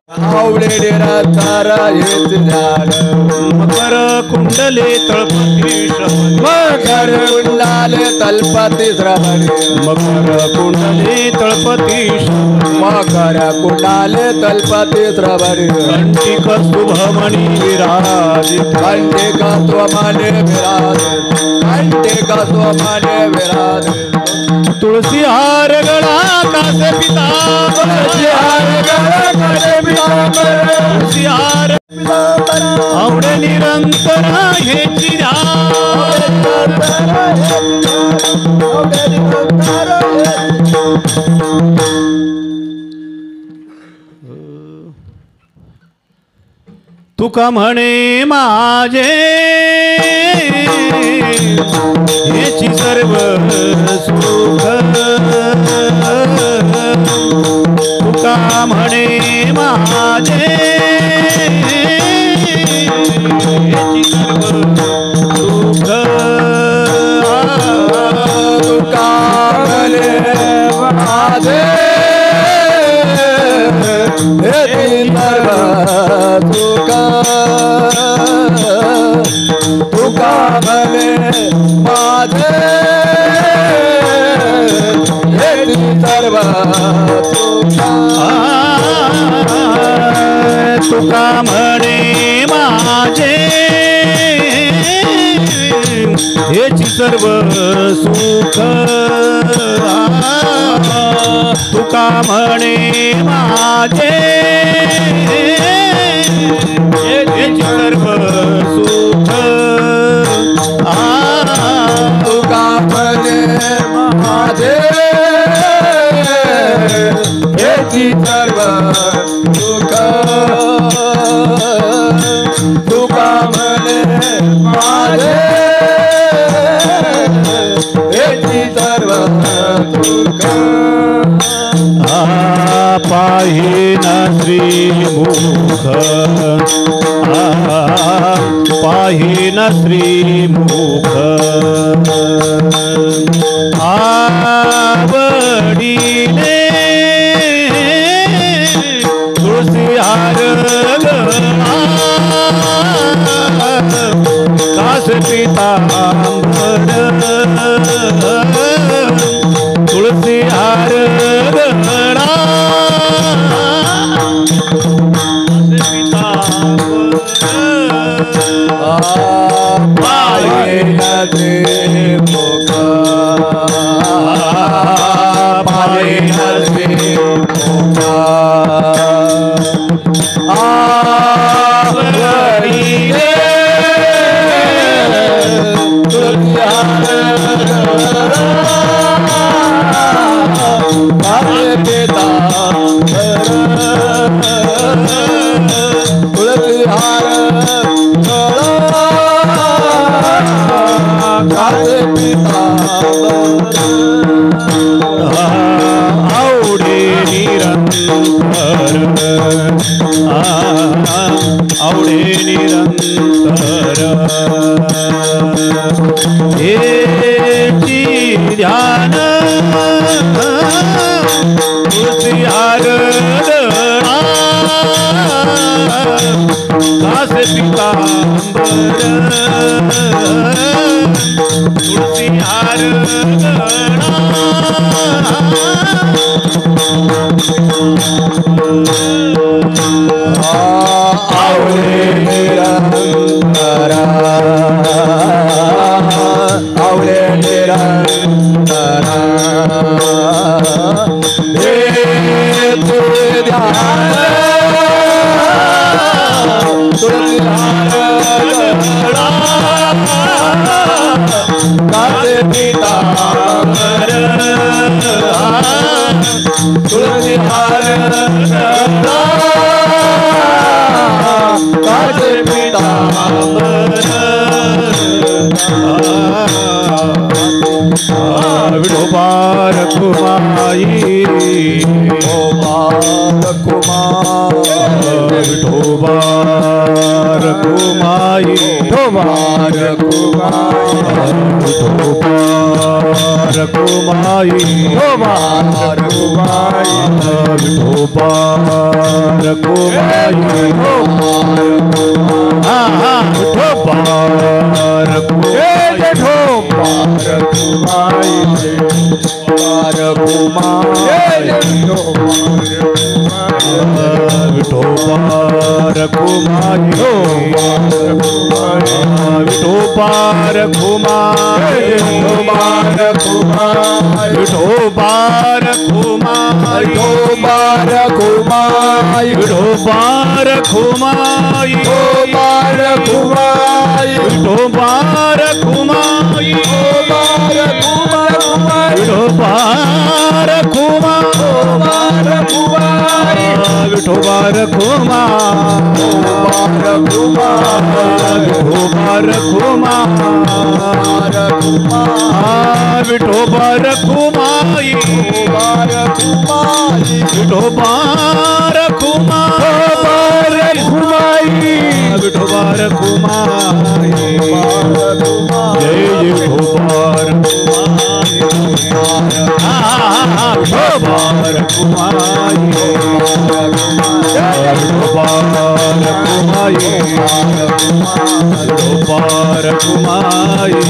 आवळे निरंतर हेच ज्ञान मकर कुंडले तळपती श्रवण मकर कुंडाले तलपती श्रवण मकर कुंडले तळपती श्रवण मकर कुंडाले तलपती श्रवण कंटिक शुभमणी विराजित कंटिक स्वमाने विराज कंटिक स्वमाने विराज तुळसी हार गळा कासे पिता तुळसी हार गळा कासे पितांबर तुळसी हार आवडे निरंतर हेची तुका म्हणे माझे हेची सर्व सुख तुका म्हणे माझे हेची सर्व सुख तुका म्हणे माझे हेची सर्व सुख तुका म्हणे माझे हेची सर्व सुख तुका म्हणे माझे हेची सर्व सुख तुका म्हणे माझे हेची सर्व सुख तुका म्हणे माझे हेची सर्व सुख तुका म्हणे माझे हेची सर्व सुख पाहिन श्रीमुख पाहिन श्रीमुख आवडीने तुळसी हार कास पितांबर तुळसी हार पाहिन श्रीमुख पाहिन श्रीमुख आवडीने तुळसी हार कासे पितांबर तुळसी हार कासे पितांबर आवडे निरंतर आवडे निरंतर हेची ध्यान तुळसी हार कासे पितांबर तुळसी हार आवळे निरंतर आवळे निरंतर हेतु ध्यान तुळसी हार कासे पितांबर तुळसी हार कासे पितांबर विठोबार कुमाई गोपाल कुमार विठोबार कुमाई कुमार कुमार विठोबार कुमाई विठोबार कुमाई विठोबार कुमाई हाँ हाँ विठोबार कुमाई विठोबार कुमाई विठोबार कुमाई विठोबार कुमाई विठोबार कुमाई विठोबार कुमाई विठोबार कुमाई विठोबार कुमाई विठोबार कुमाई विठोबार कुमाई विठोबार कुमाई विठोबार कुमाई विठोबार कुमाई विठोबार कुमाई विठोबार कुमाई विठोबार कुमाई विठोबार कुमाई जय विठोबार विठोबार कुमाई विठोबार कुमाई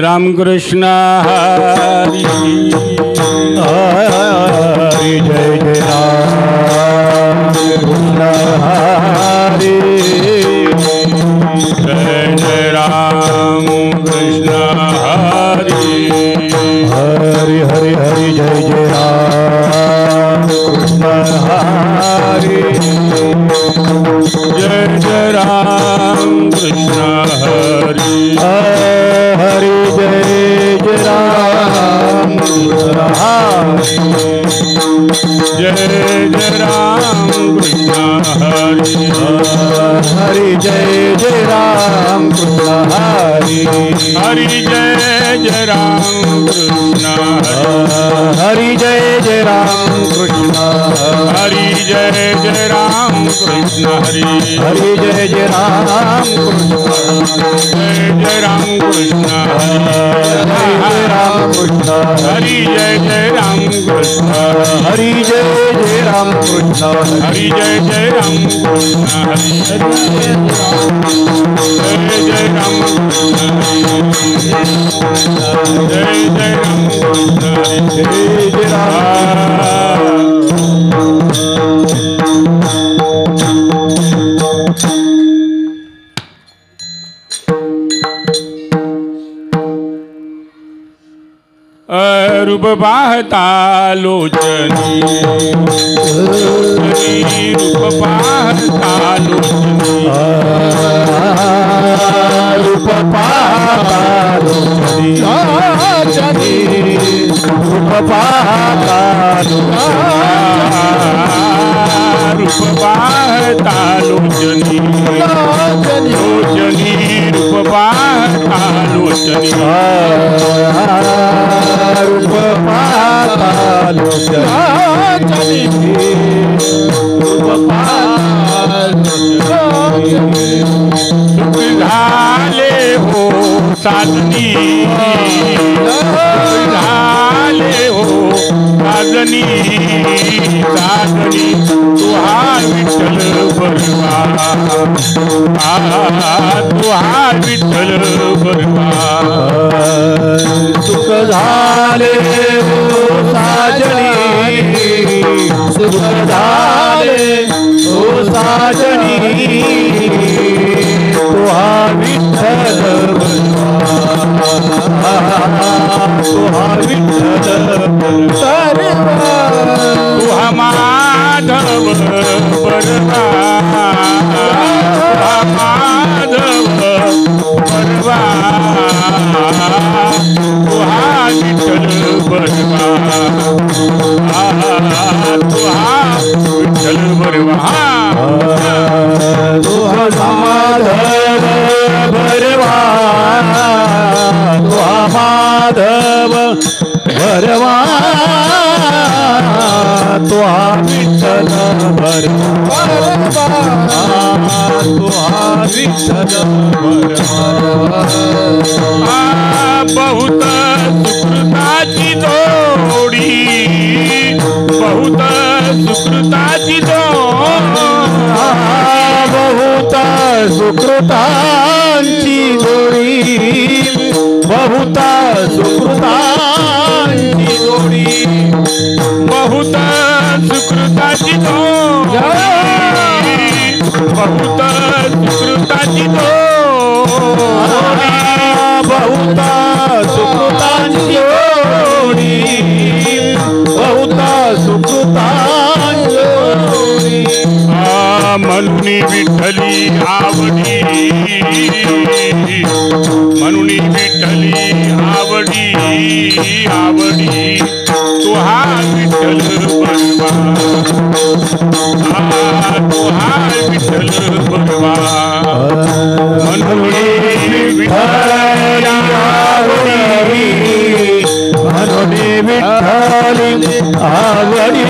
राम कृष्ण हरि हरि जय जय राम कृष्ण हरि जय जय राम कृष्ण हरि हरि हरि हरि जय जय राम कृष्ण हरि जय जय राम कृष्ण हरि हरि जय जय राम कृष्ण हरि जय जय राम कृष्ण हरि हरि जय जय राम कृष्ण हरि हरि जय जय राम कृष्ण हरि जय जय राम कृष्ण हरि जय जय राम कृष्ण हरि हरि जय जय राम कृष्ण जय जय राम कृष्ण हरि राम कृष्ण हरि जय जय राम कृष्ण हरि जय जय राम कृष्ण हरि जय जय राम कृष्ण हरि जय जय राम कृष्ण जय जय राम कृष्ण जय जय राम रूप बाहता लोचनी रूप बाहता लोचनी रूप बाहता लोचनी रूप बाहता रूप बाहता लोचनी लोचनी रूप बाहता लोचनी रूप पाता लोचनी रूप सुख झाले हो साधनी झाले हो साधनी साधनी तुहार विठ्ठल बरवा तुहार विठ्ठल बरवा सुख झाले हो साजनी सुख झाले हो साजनी तुहा विठ्ठल तुहा विठ्ठल तुहा माधव बरवा तुहा माधव बरवा तुहा विठ्ठल बरवा तुहा विठ्ठल बरवा तुहा माधव बरवा तुहा माधव भरवा तो हा विठ्ठल भरवा तो हा विठ्ठल भरवा बहुत सुकृताची जोडी बहुत सुकृताची जोडी बहुत सुकृतांची जोडी बहुत सुकृतांची जोडी बहुत सुकृताची जोडी बहुत सुकृताची जोडी बहुत सुकृतांची जोडी बहुत सुकृतांची जोडी म्हणून विठ्ठली आवडी म्हणून विठ्ठली आवडी आवडी तू हा विठ्ठल बरवा तू हा विठ्ठल बरवा म्हणून विठ्ठली आवडी म्हणून विठ्ठली आवडी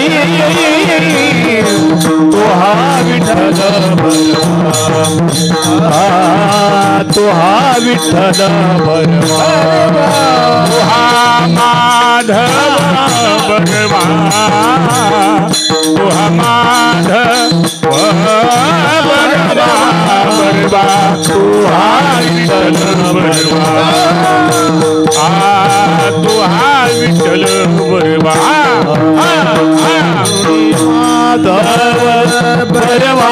तो हा विठ्ठल भरवा तो हा विठ्ठल भरवा तू हा माधव बरवा तू हा माधव बरवा बरवा तू हा विठ्ठल बरवा तू हा विठ्ठल बरवा माधव भरवा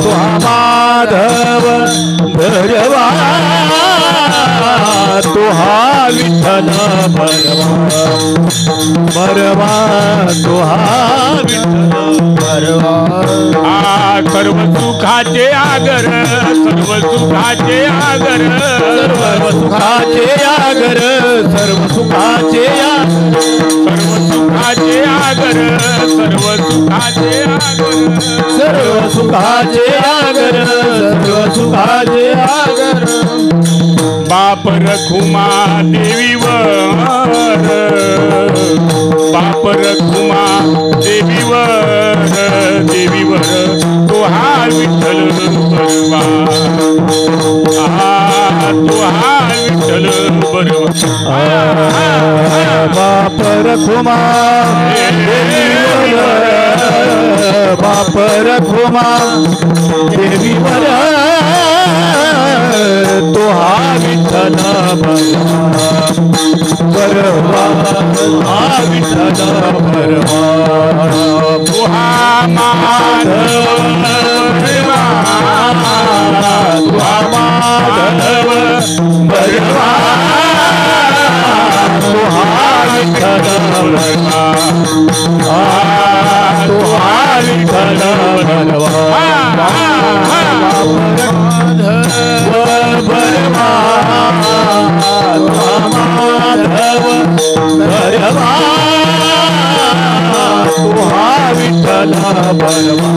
तो हा माधव भरवा तो हा विठ्ठल भरवा भरवा तो हा विठ्ठल भरवा सर्व सुखाचे आगर सर्व सुखाचे आगर सर्व सुखाचे आगर सर्व सुखाचे सर्व सुखाचे आगर सर्व सुखाचे आगर सर्व सुखाचे आगर सर्व सुखाचे आगर बाप रखुमा देवीवर बाप रखुमा देवीवर देवीवर तो हा विठ्ठल बरवा तो हा विठ्ठल बरवा बाप रखुमा देवीवर बाप रखुमा देवीवर तो हा विठ्ठल भरवा हा विठ्ठल भरवा तो हा माधव बरवा तो हा माधव भरवा तो हा विठ्ठल भरवा तो हा विठ्ठल भरवा भरवा माधव भरवा तो हा विठ्ठल भरवा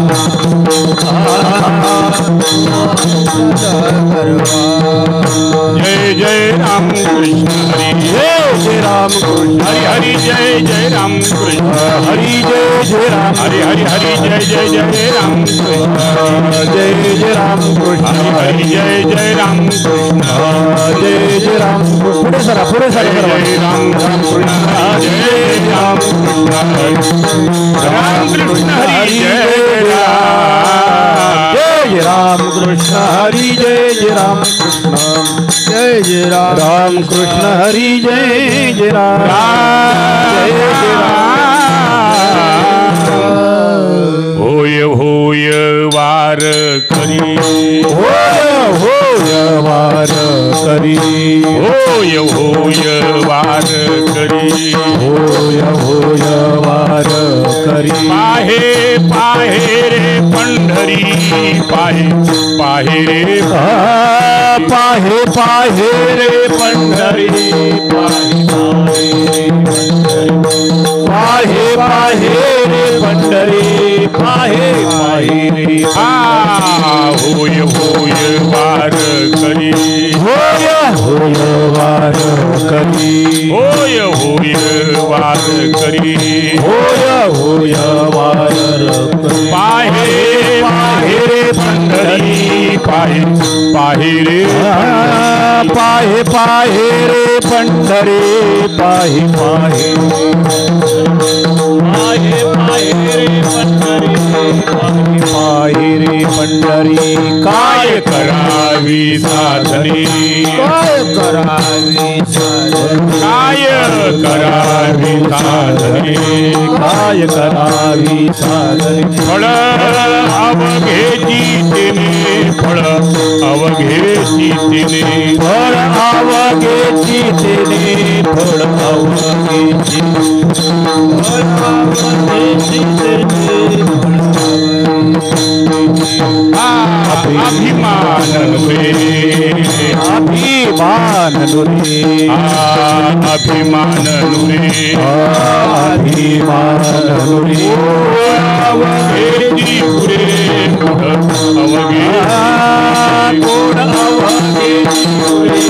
जय जय राम कृष्ण हरी जय राम कृष्ण हरि हरि जय जय राम कृष्ण हरि जय राम हरि हरि हरि जय जय जय राम कृष्ण जय राम कृष्ण हरि हरि जय जय राम कृष्ण जय राम पुढे सरा जय राम राम कृष्ण जय राम कृष्ण राम कृष्ण हरि जय राम कृष्ण हरि जय राम कृष्ण जय राम कृष्ण हरि जय राम होय होय वार करी होय वार करी होय होय वार करी होय वार करी पाहे पाहे रे पंढरी पाहे पाहे रे पाहे पाहे रे पंढरी पाहे पाहे रे पंढरी पाहे पाहे रे होय होय वार करी होय वार करी पाहे रे पाहे पाहे रे पंढरी पाहे पाहे पाहे पाहे रे पंढरी पाहे पाहे रे पंढरी काय करावी साधने काय करावी साधने काय करावी साधने काय करावी साधने फळ अवघेची तिने फळ अवघेची तिने फळ अवघेची तिने फळ अवघेची फळ अवघेची तिने अभिमान नुरे अभिमान नुरे अभिमान नुरे अभिमान नुरे अवघेची पुरे अवघे कोण अवघेची पुरे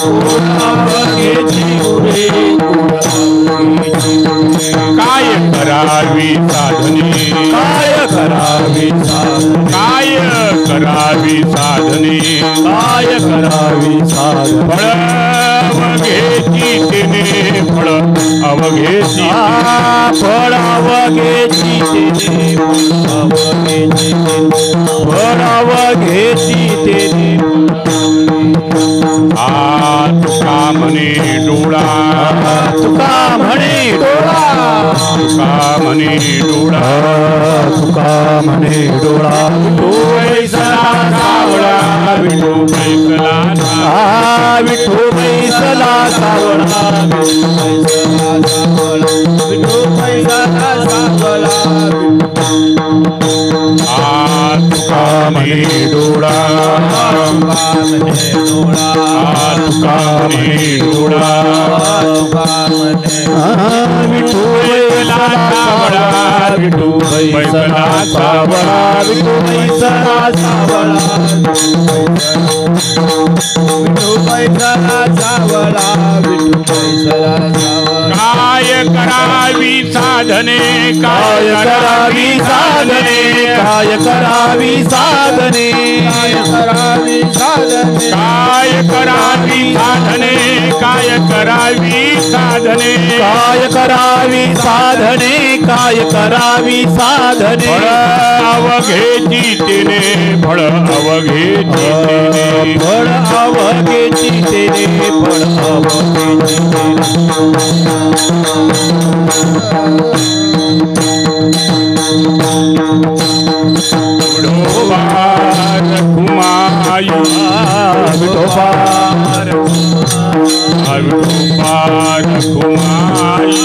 कोण अवघेची पुरे काय करावी साधने काय करावी साधने काय करावी साधने काय करावी साधने फळ अवघेची तिने फळ अवघेची फळ अवघेची तिने फळ अवघेची तिने तुका म्हणे डोळा तुका म्हणे डोळा तुका म्हणे डोळा तुका म्हणे डोळा बैसला सावळा विठू बैसला विठू बैसला सावळा विठू बैसला सावळा तुका म्हणे डोळा तुका म्हणे डोळा विठू बैसला सावळा विठू बैसला सावळा विठू बैसला सावळा विठू बैसला सावळा विठू बैसला सावळा काय करावी साधने काय करावी साधने काय करावी साधने काय करावी साधने काय करावी साधने काय करावी साधने काय करावी साधने काय करावी साधने फळ अवघेची तिने फळ अवघेची तिने फळ अवघेची तिने फळ अवघेची विठोबार कुमायू विठोबार विठोबार कुमाई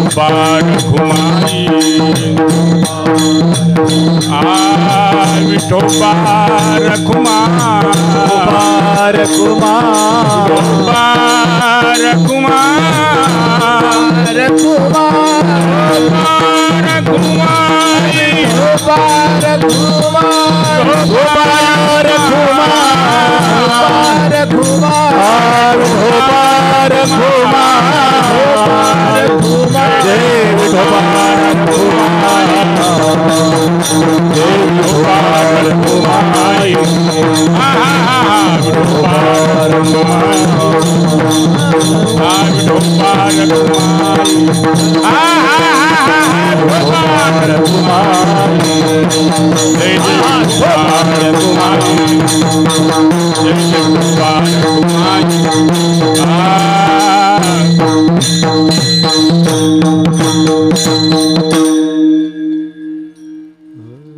विठोबार कुमाई विठोबार कुमार कुमार कुमार विठोबार कुमार कुमार कुमारी कुमार कुमार कुमार कुमार कुमार कुमार कुमार कुमार देव कुमार कुमार देव कुमार कुमार विठोबार कुमार विठोबार कुमार कुमार कुमार जय कुमार कुमार जय कुमार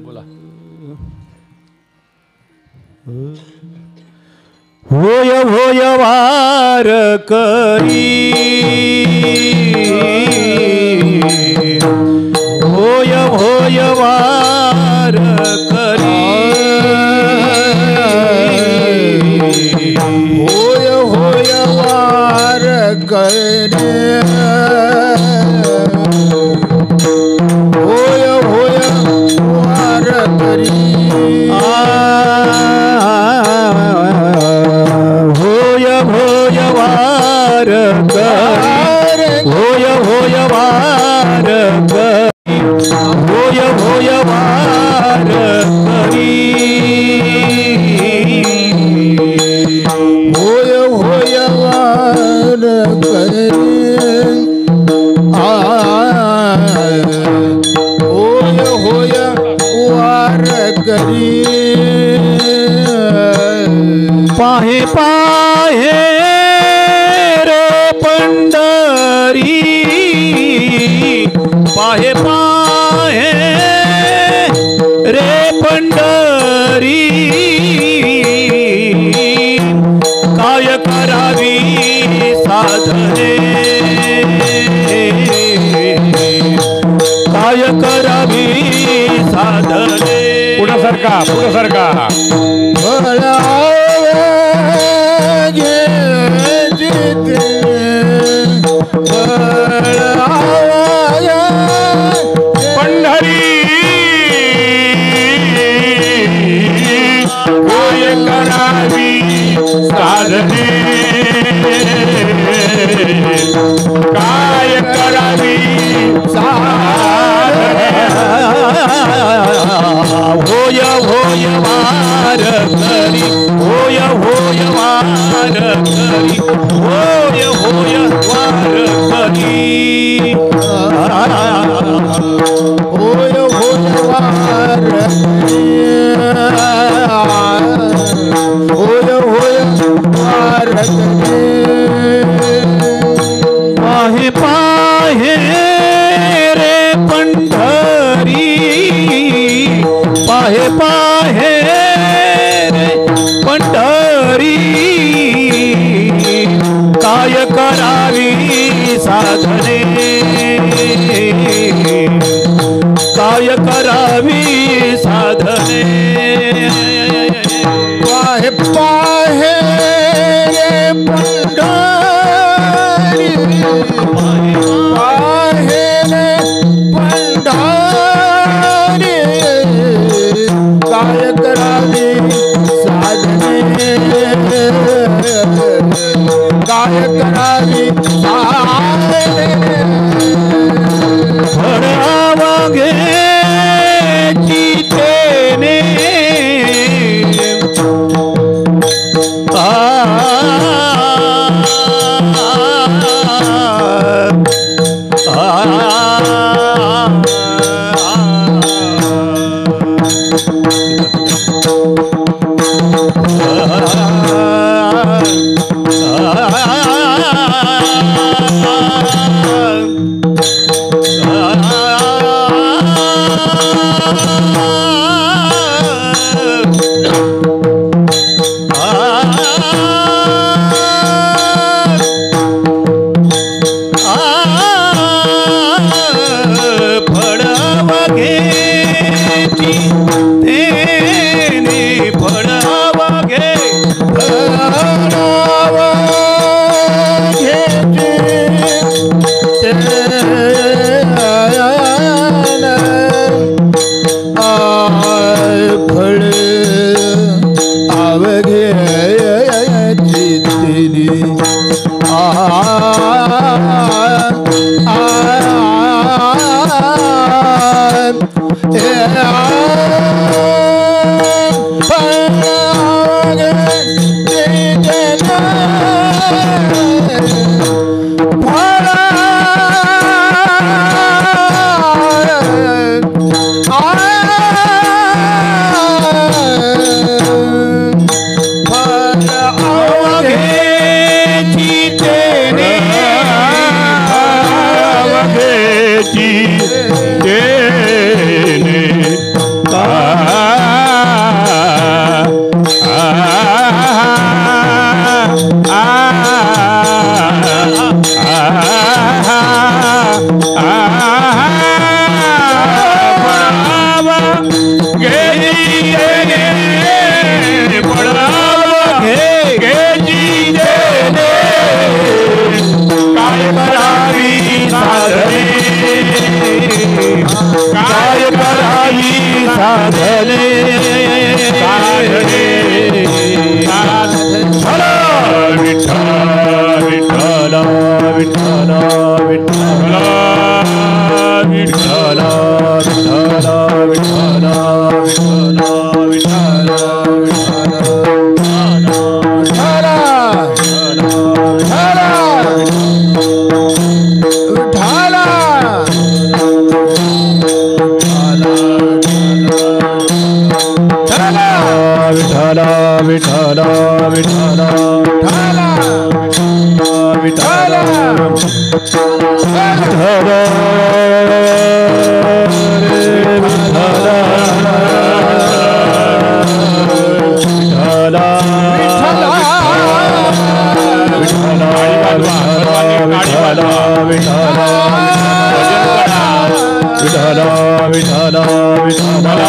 बोला होय होय वार करी होय होय वार करी होय होय वार करी होय होय वार करी होय होय वार सरका पुढे सरका पंढरी काय करावी साधने काय करावी होय होय वार करी होय होय वार करी होय होय वार करी होय होय वार होय होय वार पाहे पाहे रे पंढरी पाहे पाहे रे पंढरी काय करावी साधने काय करावी साधने पाहे पाहे रे पंढरी पाहे रे पंढरी काय करावी साधने काय करावी साधने भरावा घे चितेने विठला विठला विठला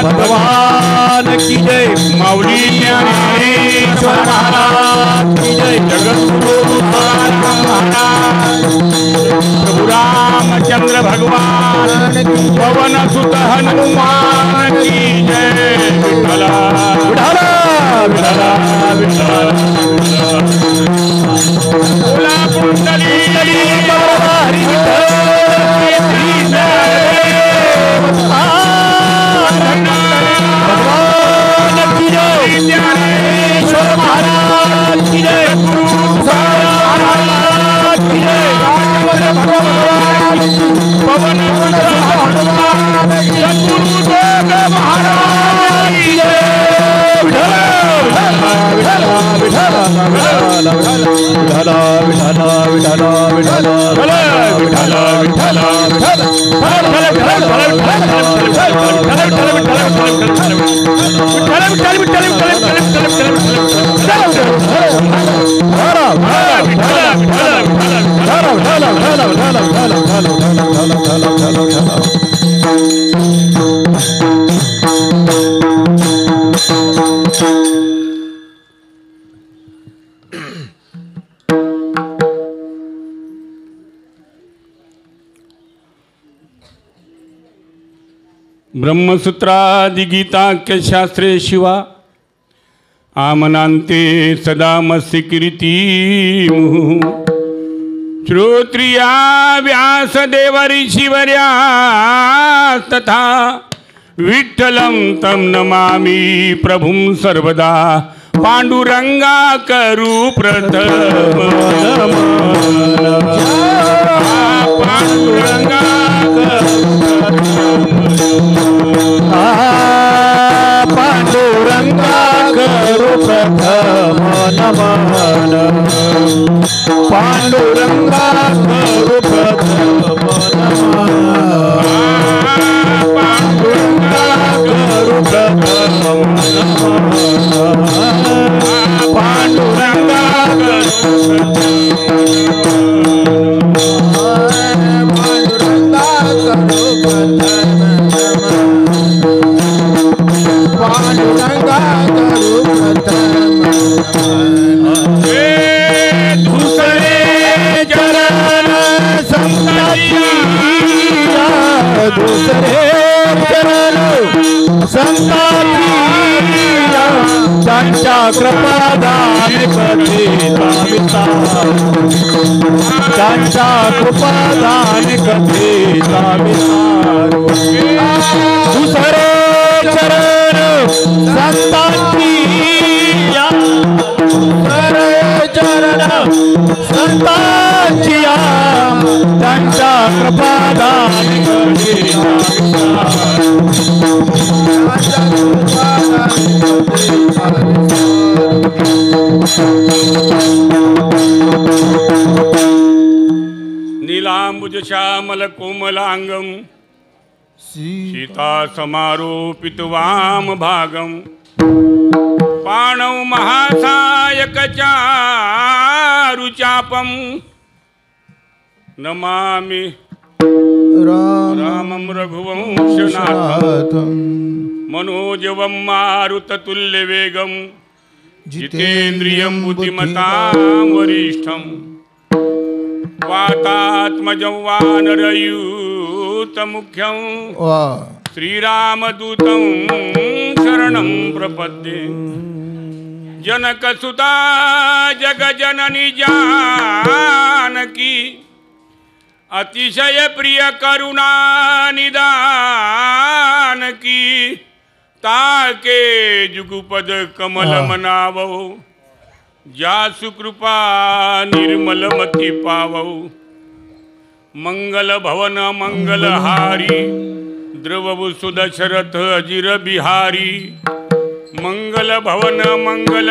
भगवान की जय। माऊली ज्ञानेश्वर महाराज की जय। जगद्गुरु महाराज प्रभु रामचंद्र भगवान पवन सुत हनुमान की जय। विठला विठला विठला विठला बोला कुंडली हरि भगवान की जय। ज्ञानेश्वर महाराज की जय। महाराज की जय। पवन सद्गुरुदेव महाराज की जय। ब्रह्मसूत्रादि गीताख्य शास्त्रे शिवा आमनान्ते सदा मस्य कीर्ति श्रोत्रिया व्यासदेव ऋषिवर्या तथा विठ्ठलं तं नमामि प्रभुं सर्वदा पांडुरंगाकरु प्रथम पांडुरंगाकरु प्रथम नमन पांडुरंगाकरु प्रथम नमन पांडुरंगाकरु प्रथम नमन पांडुरंगाकरु दूसरे चरण संतांच्या त्यांच्या कृपादान कथेला विस्तार त्यांच्या कृपादान कथेला विस्तार दूसरे चरण संतांची दूसरे चरण संतांची त्यांच्या कृपादान नीलांबुज श्यामल कोमलांगम सीता समारोपित वाम भागम पाणौ महासायक चारुचापम नमामि रामं रघुवंशनाथं मनोजवं मारुततुल्यवेगं जितेन्द्रियं बुद्धिमतां वरिष्ठं वातात्मजं वानरयूतमुख्यं श्रीरामदूतं शरणं प्रपद्ये जनकसुता जगजननी जानकी अतिशय प्रिय करुणा निदान की ताके जुगुपद कमल मनावो जासु कृपा निर्मलमती पावौ मंगल भवन मंगलहारी द्रवभु सुदशरथ अजिर बिहारी मंगल भवन मंगलहारी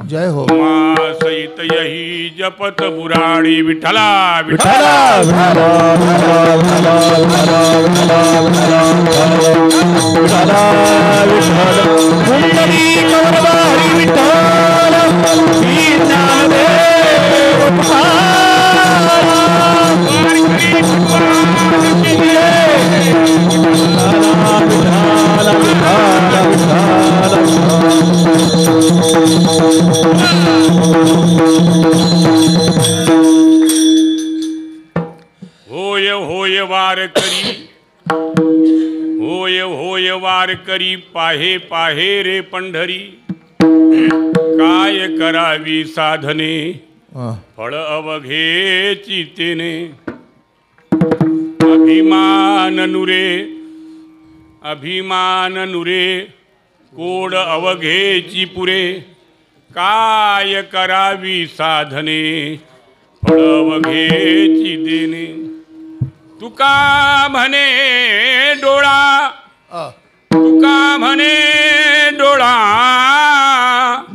जय हो मा सहित यही जपत पुराणी विठला विठला विठला विठला विठला कुंडली कवरवारी विठला श्री ज्ञानदेव होय होय वार करी होय होय वार करी पाहे पाहे रे पंढरी काय करावी साधने फळ अवघे चितेने अभिमान नुरे कोड अवघेची पुरे काय करावी साधने फळ अवघेची देणे तुका म्हणे डोळा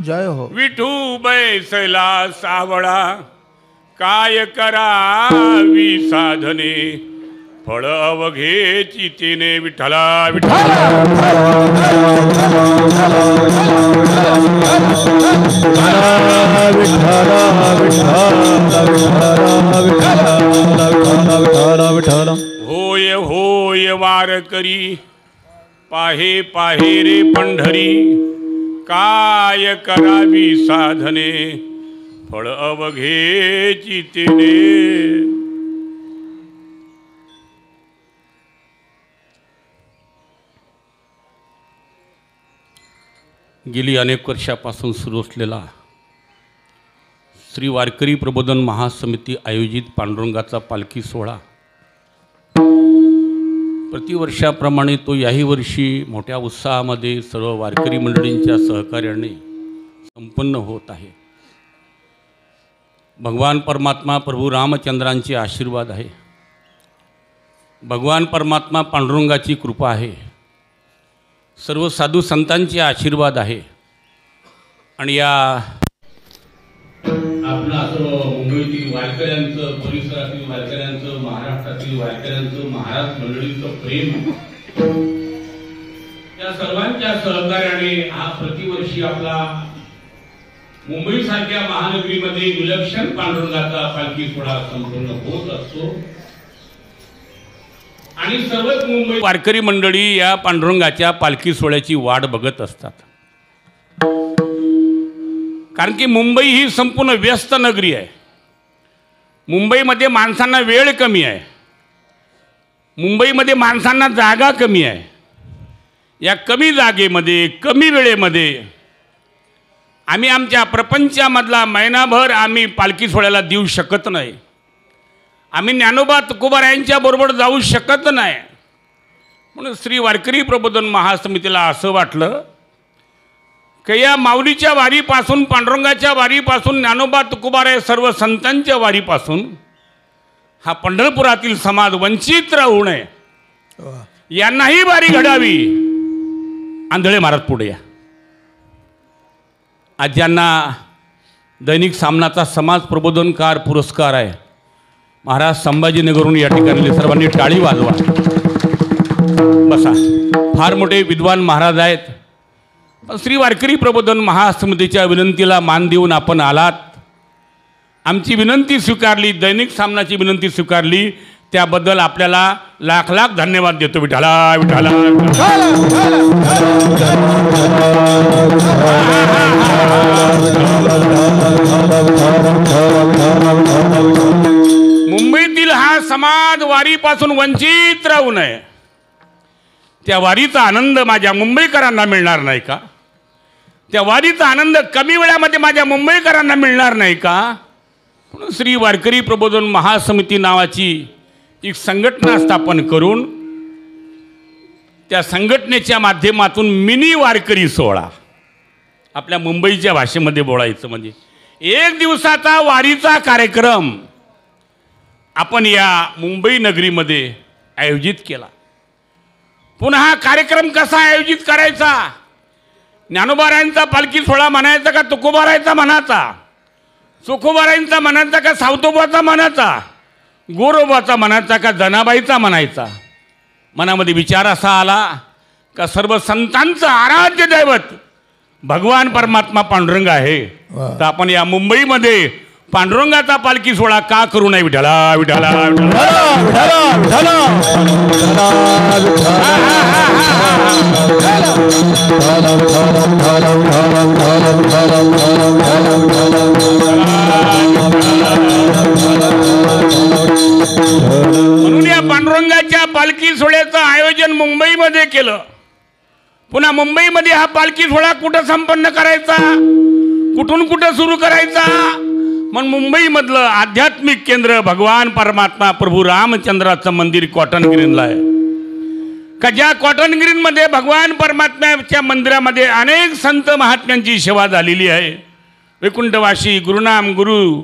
जय हो विठू बैसला सावळा काय करावी साधने फळ अवघेची तिने विठ्ठला विठ्ठला होय होय वार करी पाहे पाहे रे पंढरी काय करावी साधने फळ अवघेची तिने गेली अनेक वर्षापासून सुरू असलेला श्री वारकरी प्रबोधन महासमिती आयोजित पांडुरंगाचा पालखी सोहळा प्रतिवर्षाप्रमाणे तो याही वर्षी मोठ्या उत्साहामध्ये सर्व वारकरी मंडळींच्या सहकार्याने संपन्न होत आहे. भगवान परमात्मा प्रभू रामचंद्रांचे आशीर्वाद आहे. भगवान परमात्मा पांडुरंगाची कृपा आहे. सर्व साधू संतांचे आशीर्वाद आहे. आणि या आपला सर्व मुंबईतील वारकऱ्यांचं, परिसरातील वारकऱ्यांचं, महाराष्ट्रातील वारकऱ्यांचं, महाराज मंडळींचं प्रेम, या सर्वांच्या सहकार्याने हा प्रतिवर्षी आपला मुंबईसारख्या महानगरीमध्ये विलक्षण पांडुरंगाचा पालखी सोहळा संपूर्ण होत असतो. आणि सर्वच मुंबई वारकरी मंडळी या पांडुरंगाच्या पालखी सोहळ्याची वाट बघत असतात. कारण की मुंबई ही संपूर्ण व्यस्त नगरी आहे. मुंबईमध्ये माणसांना वेळ कमी आहे. मुंबईमध्ये माणसांना जागा कमी आहे. या कमी जागेमध्ये, कमी वेळेमध्ये आम्ही आमच्या प्रपंचामधला महिनाभर आम्ही पालखी सोहळ्याला देऊ शकत नाही. आम्ही ज्ञानोबा तुकोबारायांच्या बरोबर जाऊ शकत नाही. म्हणून श्री वारकरी प्रबोधन महासमितीला असं वाटलं की या माऊलीच्या वारीपासून, पांडुरंगाच्या वारीपासून, ज्ञानोबा तुकोबाराय सर्व संतांच्या वारीपासून हा पंढरपुरातील समाज वंचित राहू नये, यांनाही वारी घडावी. आंधळे महाराज पुढे या. आज ज्यांना दैनिक सामनाचा समाज प्रबोधनकार पुरस्कार आहे, महाराज संभाजीनगरहून या ठिकाणी सर्वांनी टाळी वाजवा. बसा. फार मोठे विद्वान महाराज आहेत. श्री वारकरी प्रबोधन महासमितीच्या विनंतीला मान देऊन आपण आलात. आमची विनंती स्वीकारली, दैनिक सामनाची विनंती स्वीकारली, त्याबद्दल आपल्याला लाख लाख धन्यवाद देतो. विठ्ठला विठ्ठला. मुंबईतील हा समाज वारीपासून वंचित राहू नये. त्या वारीचा आनंद माझ्या मुंबईकरांना मिळणार नाही का? त्या वारीचा आनंद कमी वेळामध्ये माझ्या मुंबईकरांना मिळणार नाही का? म्हणून श्री वारकरी प्रबोधन महासमिती नावाची एक संघटना स्थापन करून त्या संघटनेच्या माध्यमातून मिनी वारकरी सोहळा, आपल्या मुंबईच्या भाषेमध्ये बोलायचं म्हणजे 1 दिवसाचा वारीचा कार्यक्रम आपण या मुंबई नगरीमध्ये आयोजित केला. पुन्हा हा कार्यक्रम कसा आयोजित करायचा? ज्ञानोबारायांचा पालखी सोहळा म्हणायचा का तुकोबारायांचा म्हणायचा? सुखोबारायांचा म्हणायचा का सावतोबाचा म्हणायचा? गोरोबाचा म्हणायचा का जनाबाईचा म्हणायचा? मनामध्ये विचार असा आला का सर्व संतांचं आराध्य दैवत भगवान परमात्मा पांडुरंग आहे, तर आपण या मुंबईमध्ये पांडुरंगाचा पालखी सोहळा का करू नये? विठ्ठला विठ्ठला म्हणून या पांडुरंगाच्या पालखी सोहळ्याचं आयोजन मुंबईमध्ये केलं. पुन्हा मुंबईमध्ये हा पालखी सोहळा कुठं संपन्न करायचा, कुठून कुठं सुरू करायचा? मग मुंबईमधलं आध्यात्मिक केंद्र भगवान परमात्मा प्रभू रामचंद्राचं मंदिर कॉटन ग्रीनला आहे. का ज्या कॉटन ग्रीनमध्ये भगवान परमात्म्याच्या मंदिरामध्ये अनेक संत महात्म्यांची सेवा झालेली आहे. वैकुंठवासी गुरुनाम गुरु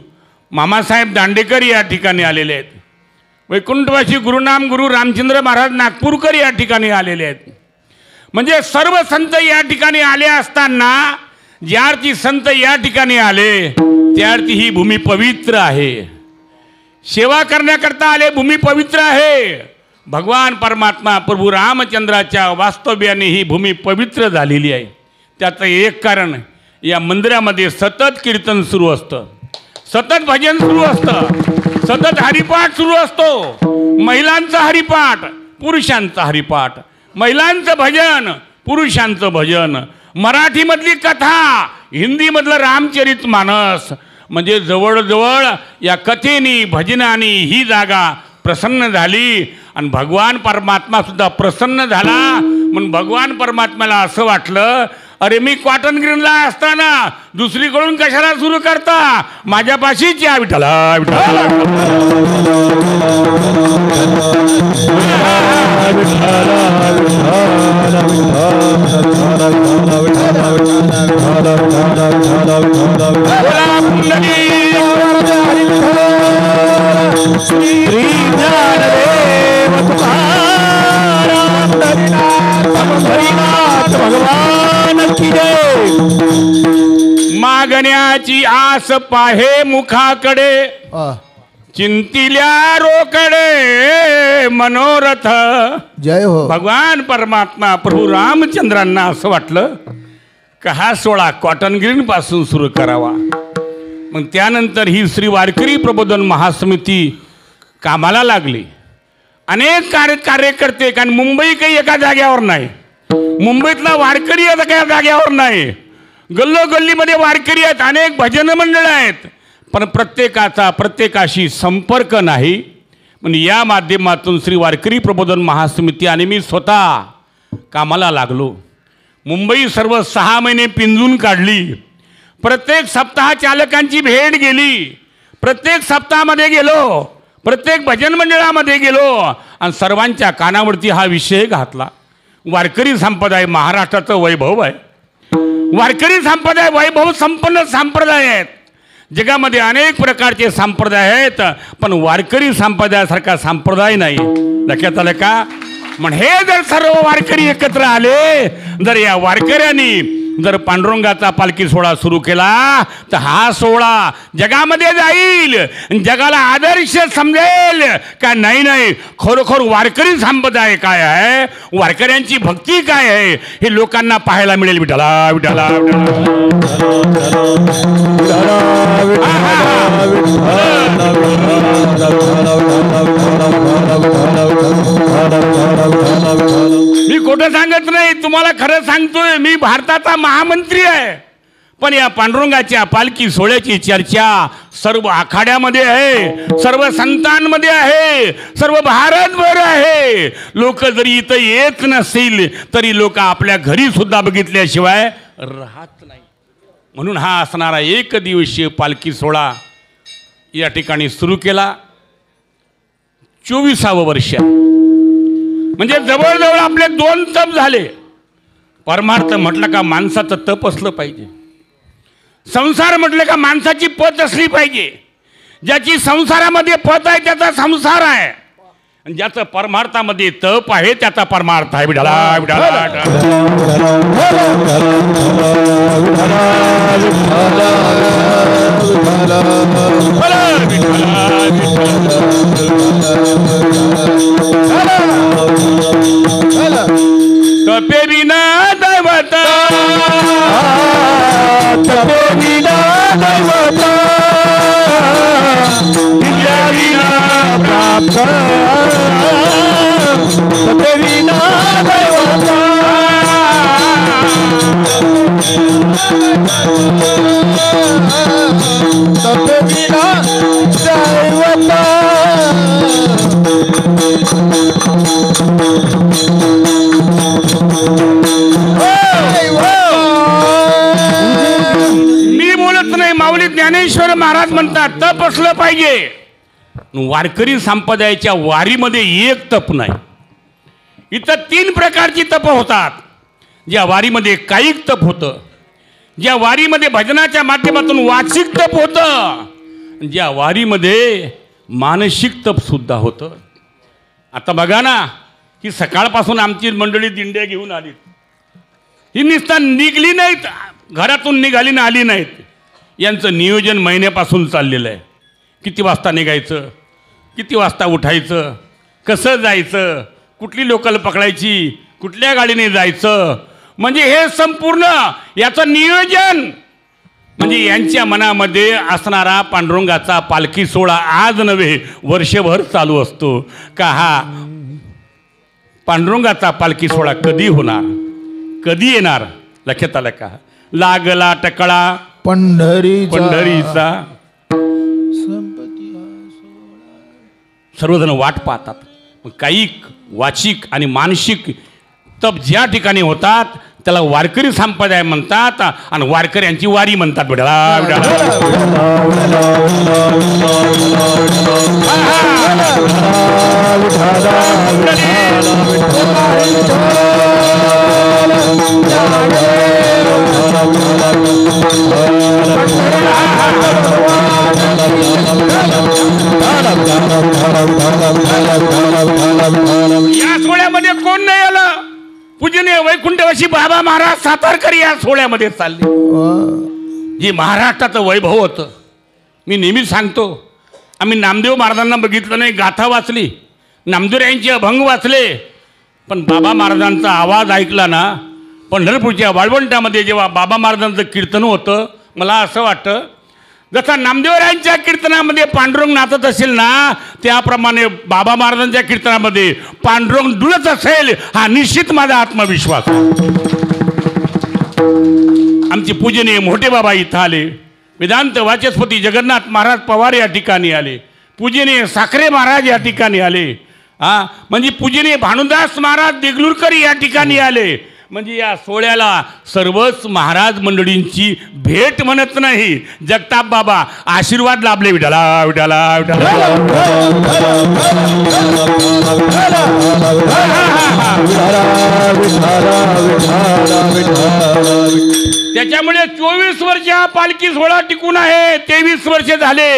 मामासाहेब दांडेकर या ठिकाणी आलेले आहेत. वैकुंठवासी गुरुनाम गुरु रामचंद्र महाराज नागपूरकर या ठिकाणी आलेले आहेत. म्हणजे सर्व संत या ठिकाणी आले असताना ज्या अर्थी संत या ठिकाणी आले त्या अर्थी ही भूमी पवित्र आहे. सेवा करण्याकरता आले, भूमी पवित्र आहे. भगवान परमात्मा प्रभू रामचंद्राच्या वास्तव्याने ही भूमी पवित्र झालेली आहे. त्याचं एक कारण, या मंदिरामध्ये सतत कीर्तन सुरू असतं, सतत भजन सुरू असतं, सतत हरिपाठ सुरू असतो. महिलांचा हरिपाठ, पुरुषांचा हरिपाठ, महिलांचं भजन, पुरुषांचं भजन, मराठीमधली कथा, हिंदीमधलं रामचरित मानस. म्हणजे जवळजवळ या कथेनी भजनानी ही जागा प्रसन्न झाली आणि भगवान परमात्मा सुद्धा प्रसन्न झाला. म्हणून भगवान परमात्म्याला असं वाटलं, अरे मी कॉटन ग्रीनला असताना दुसरीकडून कशाला सुरू करता, माझ्यापाशीच या विठ्ठला विठ्ठला. मागण्याची आस पाहे मुखाकडे, चिंतिल्या रोकडे मनोरथ. जय हो. भगवान परमात्मा प्रभू रामचंद्रांना असं वाटलं का हा सोहळा कॉटन ग्रीन पासून सुरू करावा. मग त्यानंतर ही श्री वारकरी प्रबोधन महासमिती कामाला लागली. अनेक कार्यकर्ते, कारण मुंबई काही एका जाग्यावर नाही, मुंबईतला वारकरी एका जाग्यावर नाही, गल्लोगल्लीमध्ये वारकरी आहेत, अनेक भजन मंडळ आहेत, पण प्रत्येकाशी संपर्क नाही. म्हणजे या माध्यमातून श्री वारकरी प्रबोधन महासमिती आणि मी स्वतः कामाला लागलो. मुंबई सर्व 6 महिने पिंजून काढली. प्रत्येक सप्ताह चालकांची भेट गेली, प्रत्येक सप्ताहामध्ये गेलो, प्रत्येक भजन मंडळामध्ये गेलो आणि सर्वांच्या कानावरती हा विषय घातला. वारकरी संप्रदाय महाराष्ट्राचं वैभव आहे. वारकरी संप्रदाय वैभव संपन्न संप्रदाय आहेत. जगामध्ये अनेक प्रकारचे संप्रदाय आहेत, पण वारकरी संप्रदायासारखा संप्रदाय नाही. लक्षात आलं का? म्हण हे जर सर्व वारकरी एकत्र आले, जर या वारकऱ्यांनी जर पांडुरंगाचा पालखी सोहळा सुरू केला, तर हा सोहळा जगामध्ये जाईल, जगाला आदर्श समजेल का नाही. नाही, खरोखर वारकरी संप्रदाय काय आहे, वारकऱ्यांची भक्ती काय आहे, हे लोकांना पाहायला मिळेल. विठ्ठला विठ्ठला मी खोटं सांगत नाही, तुम्हाला खरं सांगतोय. मी भारताचा महामंत्री आहे, पण या पांडुरंगाच्या पालखी सोहळ्याची चर्चा सर्व आखाड्यामध्ये आहे, सर्व संतांमध्ये आहे, सर्व भारतभर आहे. लोक जरी इथं येत नसतील तरी लोक आपल्या घरी सुद्धा बघितल्याशिवाय राहत नाही. म्हणून हा असणारा 1 दिवसीय पालखी सोहळा या ठिकाणी सुरू केला. 24वे वर्ष, म्हणजे जवळजवळ आपले 2 तप झाले. परमार्थ म्हटलं का माणसाचं तप असलं पाहिजे. संसार म्हटलं का माणसाची पत असली पाहिजे. ज्याची संसारामध्ये पत आहे त्याचा संसार आहे, आणि ज्याचं परमार्थामध्ये तप आहे त्याचा परमार्थ आहे. विठाला विठाला तपे विना दैवत, तपे विना दैवत, विद्या विना प्राप्त, तपे विना दैवत, तपे विना दैवत. मी बोलत नाही, माऊली ज्ञानेश्वर महाराज म्हणतात तप असलं पाहिजे. वारकरी संप्रदायाच्या वारीमध्ये एक तप नाही. इथं 3 प्रकारची तप होतात. ज्या वारीमध्ये कायिक तप होतं, ज्या वारीमध्ये भजनाच्या माध्यमातून वाचिक तप होतं, ज्या वारीमध्ये मानसिक तप सुद्धा होतं. आता बघा ना की सकाळपासून आमची मंडळी दिंड्या घेऊन आली, ही नुसता निघली नाहीत, घरातून निघाली ना आली नाहीत. यांचं नियोजन महिन्यापासून चाललेलं आहे. किती वाजता निघायचं, किती वाजता उठायचं, कसं जायचं, कुठली लोकल पकडायची, कुठल्या गाडीने जायचं, म्हणजे हे संपूर्ण याचं नियोजन. म्हणजे यांच्या मनामध्ये असणारा पांडुरंगाचा पालखी सोहळा आज नव्हे वर्षभर चालू असतो. का हा पांडुरंगाचा पालखी सोहळा कधी होणार, कधी येणार, लक्षात आलं का? लागला टकळा पंढरीचा, सर्वजण वाट पाहतात. कायिक, वाचिक आणि मानसिक तप ज्या ठिकाणी होतात त्याला वारकरी संप्रदाय म्हणतात, आणि वारकऱ्यांची वारी म्हणतात. या सोहळ्यामध्ये कोण नाही आलं? पूजनीय वैकुंठवासी बाबा महाराज सातारकर या सोहळ्यामध्ये चालले. जे महाराष्ट्राचं वैभव होतं. मी नेहमीच सांगतो, आम्ही नामदेव महाराजांना बघितलं नाही, गाथा वाचली, नामदेवरायांचे अभंग वाचले, पण बाबा महाराजांचा आवाज ऐकला ना पंढरपूरच्या वाळवंटामध्ये जेव्हा बाबा महाराजांचं कीर्तन होतं, मला असं वाटतं जसा नामदेवरायांच्या कीर्तनामध्ये पांडुरंग नाचत असेल ना, त्याप्रमाणे बाबा महाराजांच्या कीर्तनामध्ये पांडुरंग डुलत असेल, हा निश्चित माझा आत्मविश्वास आहे. आमचे पूजनीय मोठे बाबा इथं आले, वेदांत वाचस्पती जगन्नाथ महाराज पवार या ठिकाणी आले, पूजनीय साखरे महाराज या ठिकाणी आले, म्हणजे पूजनीय भानुदास महाराज देगलूरकर या ठिकाणी आले. म्हणजे या सोहळ्याला सर्वच महाराज मंडळींची भेट म्हणत नाही, जगताप बाबा आशीर्वाद लाभले. विठाला विठाला विठाला. त्याच्यामुळे 24 वर्ष हा पालखी सोहळा टिकून आहे. 23 वर्ष झाले,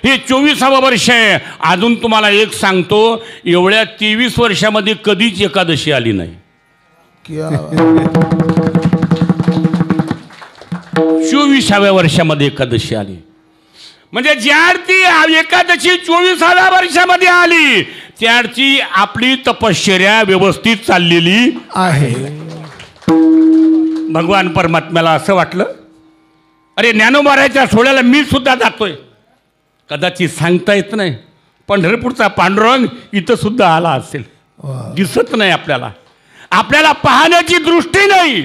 हे 24वे वर्ष आहे. अजून तुम्हाला एक सांगतो, एवढ्या 23 वर्षामध्ये कधीच एकादशी आली नाही. 24व्या वर्षामध्ये एकादशी आली. म्हणजे ज्याची एकादशी 24व्या वर्षामध्ये आली, त्याची आपली तपश्चर्या व्यवस्थित चाललेली आहे. भगवान परमात्म्याला असं वाटलं, अरे ज्ञानोबाराच्या सोहळ्याला मी सुद्धा जातोय. कदाचित सांगता येत नाही, पंढरपूरचा पांडुरंग इथं सुद्धा आला असेल, दिसत नाही आपल्याला, आपल्याला पाहण्याची दृष्टी नाही,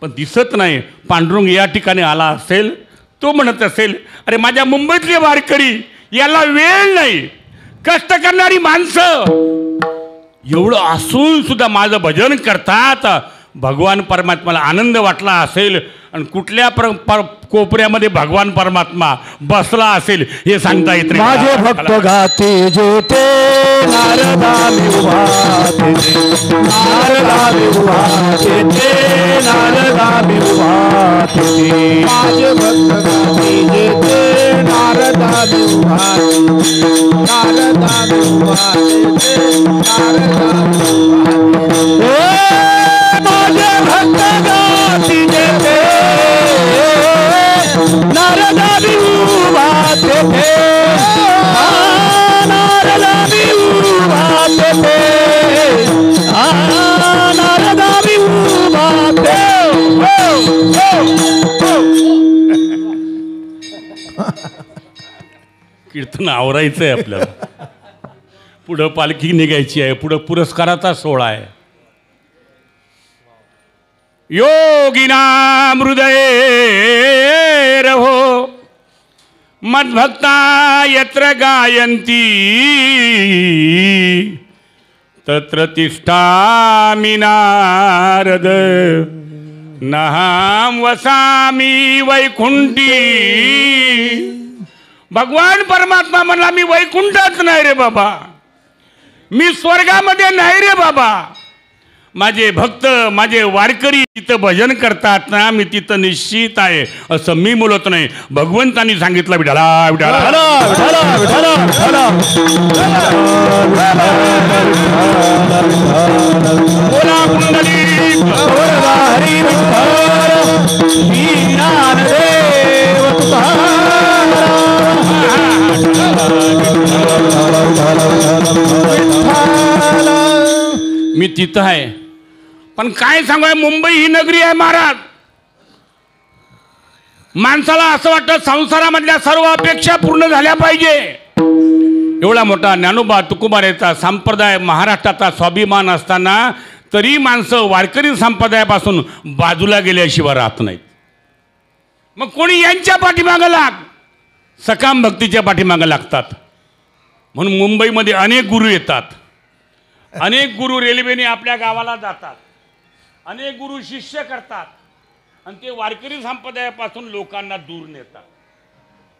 पण दिसत नाही. पांडुरंग या ठिकाणी आला असेल, तो म्हणत असेल, अरे माझ्या मुंबईतले वारकरी, याला वेळ नाही, कष्ट करणारी माणसं एवढं असून सुद्धा माझं भजन करतात. भगवान परमात्म्याला आनंद वाटला असेल, आणि कुठल्या कोपऱ्यामध्ये भगवान परमात्मा बसला असेल हे सांगता येत नाही. माझे भक्त गाते जेते नारदा मी उभा तेथे, नारदा मी उभा तेथे, नारदा मी उभा तेथे. माझे भक्त गाते जेते नारदा मी उभा तेथे, नारदा मी उभा तेथे, नारदा मी उभा तेथे. माझे भक्त गाते जेते नारदा मी उभा तेथे, नारदा मी उभा तेथे, नारदा मी उभा कीर्तन आवरायचं आहे आपल्याला. पुढं पालखी निघायची आहे, पुढं पुरस्काराचा सोहळा आहे. योगिनाम हृदये रहो मद्भक्ता यत्र गायन्ति तत्र तिष्ठामि नारद नहाम वसामी वैकुंठी. भगवान परमात्मा म्हणला मी वैकुंठात नाही रे बाबा, मी स्वर्गामध्ये नाही रे बाबा. माझे भक्त माझे वारकरी तिथं भजन करतात ना, मी तिथं निश्चित आहे असं मी बोलत नाही. भगवंतांनी सांगितलं विठाला विठाला बोला कुंडली हरी मी तिथं आहे. पण काय सांगू, मुंबई ही नगरी आहे महाराज. माणसाला असं वाटतं संसारामधल्या सर्व अपेक्षा पूर्ण झाल्या पाहिजे. एवढा मोठा ज्ञानोबा तुकोबाराचा संप्रदाय महाराष्ट्राचा स्वाभिमान असताना तरी माणसं वारकरी संप्रदायापासून बाजूला गेल्याशिवाय राहत नाहीत. मग कोणी यांच्या पाठीमागं लाग, सकाम भक्तीच्या पाठीमागं लागतात. म्हणून मुंबईमध्ये अनेक गुरु येतात, अनेक गुरु रेल्वेने आपल्या गावाला जातात, अनेक गुरु शिष्य करतात आणि ते वारकरी संप्रदायापासून लोकांना दूर नेतात.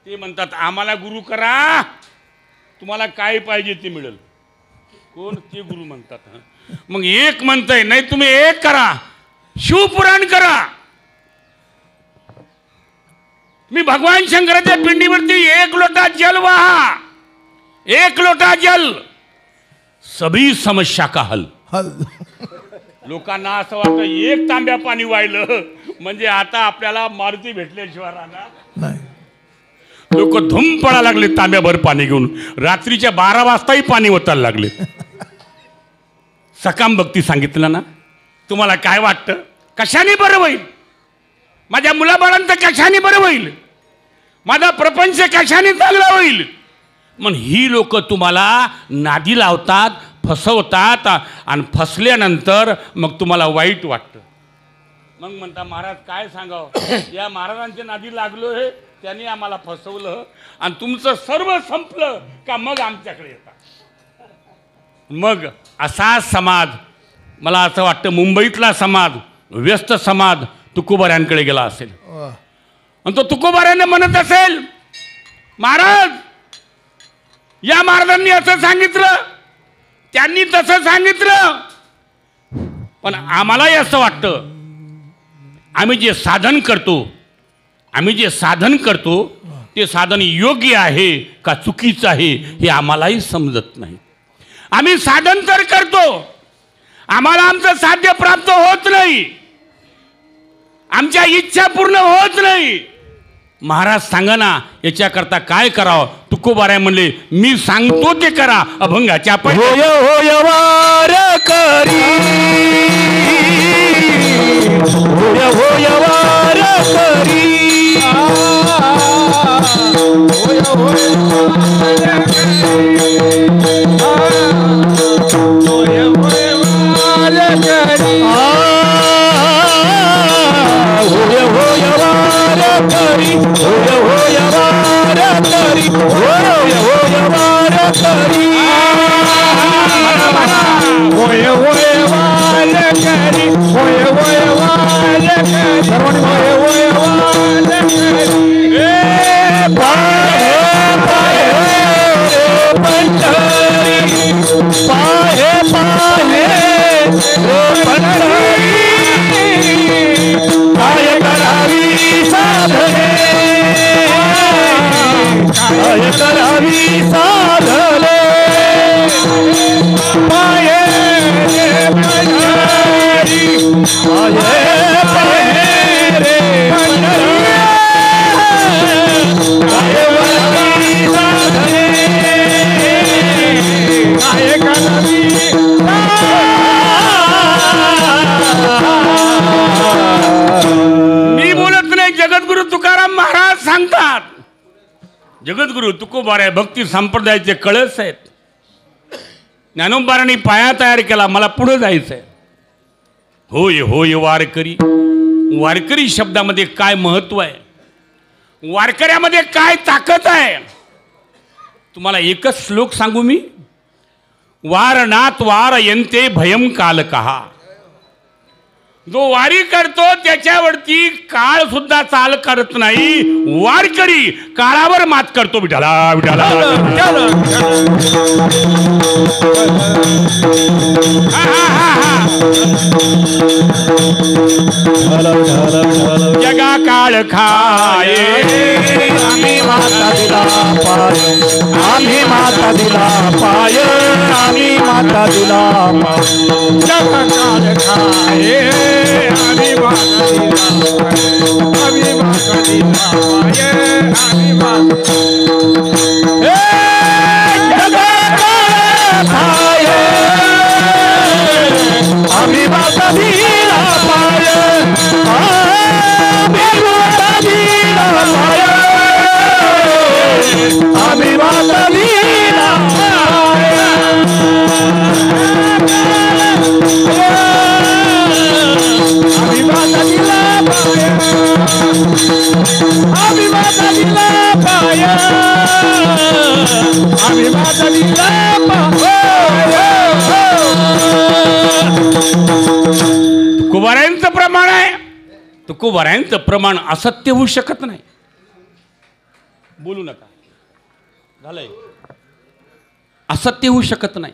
ते म्हणतात आम्हाला गुरु करा, तुम्हाला काय पाहिजे ते मिळेल. कोण ते गुरु म्हणतात. मग एक म्हणतंय नाही तुम्ही एक करा, शिवपुराण करा. मी भगवान शंकराच्या पिंडीवरती एक लोटा जल वाहा, एक लोटा जल सभी समस्या का हल. लोकांना असं वाटतं एक तांब्या पाणी वाहिलं म्हणजे आता आपल्याला मारुती भेटल्याशिवाय राहणार नाही. लोक धुम पडायला लागले तांब्याभर पाणी घेऊन. रात्रीच्या 12 वाजताही पाणी ओतायला लागले. सकाम भक्ती सांगितलं ना. तुम्हाला काय वाटतं कशाने बरं होईल, माझ्या मुलाबाळांचं कशाने बरं होईल, माझा प्रपंच कशाने चांगला होईल. मग ही लोक तुम्हाला नादी लावतात, फसवतात आणि फसल्यानंतर मग तुम्हाला वाईट वाटतं. मग म्हणता महाराज काय सांगावं, या महाराजांच्या नादी लागलो हे, त्यांनी आम्हाला फसवलं आणि तुमचं सर्व संपलं का मग आमच्याकडे येतात. मग असा समाज, मला असं वाटतं मुंबईतला समाज, व्यस्त समाज तुकोबाऱ्यांकडे गेला असेल आणि तो तुकोबाऱ्यांना म्हणत असेल महाराज या महाराजांनी असं सांगितलं, त्यांनी तसं सांगितलं. पण आम्हालाही असं वाटतं आम्ही जे साधन करतो ते साधन योग्य आहे का चुकीचं आहे हे आम्हालाही समजत नाही. आम्ही साधन तर करतो, आम्हाला आमचं साध्य प्राप्त होत नाही, आमच्या इच्छा पूर्ण होत नाही. महाराज सांगा ना याच्याकरता काय करावं. तुकोबाराय म्हणले मी सांगतो ते करा. अभंगाच्या होय होय वार करी, होय होय वार करी, होय होय वार करी, होय होय वार करी, होय होय वार करी, होय होय वार करी, होय होय वार करी, होय होय वार करी, होय होय वार करी, होय होय पाय करावी साधले पाय रे पंढरी पाय रे पंढरी पाय साधले पाय करावी मी बोलत नाही, जगद्गुरु तुकाराम महाराज सांगतात. जगद्गुरु तुकोबाराय भक्ती संप्रदायाचे कळस आहेत. ज्ञानोबारांनी पाया तयार केला, मला पुढे जायचंय. होय होय वारकरी. वारकरी शब्दामध्ये काय महत्व आहे, वारकऱ्यामध्ये काय ताकद आहे, तुम्हाला एकच श्लोक सांगू मी. वारनाथ वार यंते भयम काल कहा. जो वारी करतो त्याच्यावरती काळ सुद्धा चाल करत नाही. वारकरी काळावर मात करतो. विठाला विठाला जगा काळ खाये आम्ही माता दिला पाय आम्ही माता दिला पाय आम्ही माता दिला पाय जगा काळ खाये आम्ही माता दिला पाय आम्ही माता दिला पाय आम्ही माता जगा काळ खाये आम्ही माता दिला पाय आम्ही माता दिला आम्ही माता दिला आम्ही माता दिला पाय आम्ही माता दिला तुकोबारायांचं प्रमाण आहे. तुकोबारायांचं प्रमाण असत्य होऊ शकत नाही. बोलू नका, झालंय. असत्य होऊ शकत नाही.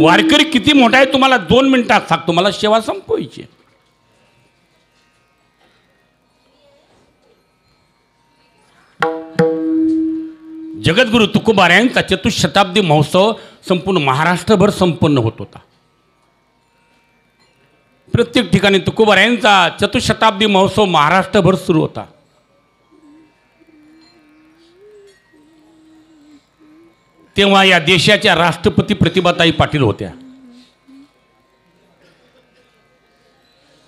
वारकरी किती मोठा आहे तुम्हाला 2 मिनिटात सांगतो, मला सेवा संपवायची. जगद्गुरु तुकोबारायांचा चतुशताब्दी महोत्सव संपूर्ण महाराष्ट्रभर संपन्न होत होता. प्रत्येक ठिकाणी तुकोबारायांचा चतुशताब्दी महोत्सव महाराष्ट्रभर सुरू होता. तेव्हा या देशाच्या राष्ट्रपती प्रतिभाताई पाटील होत्या.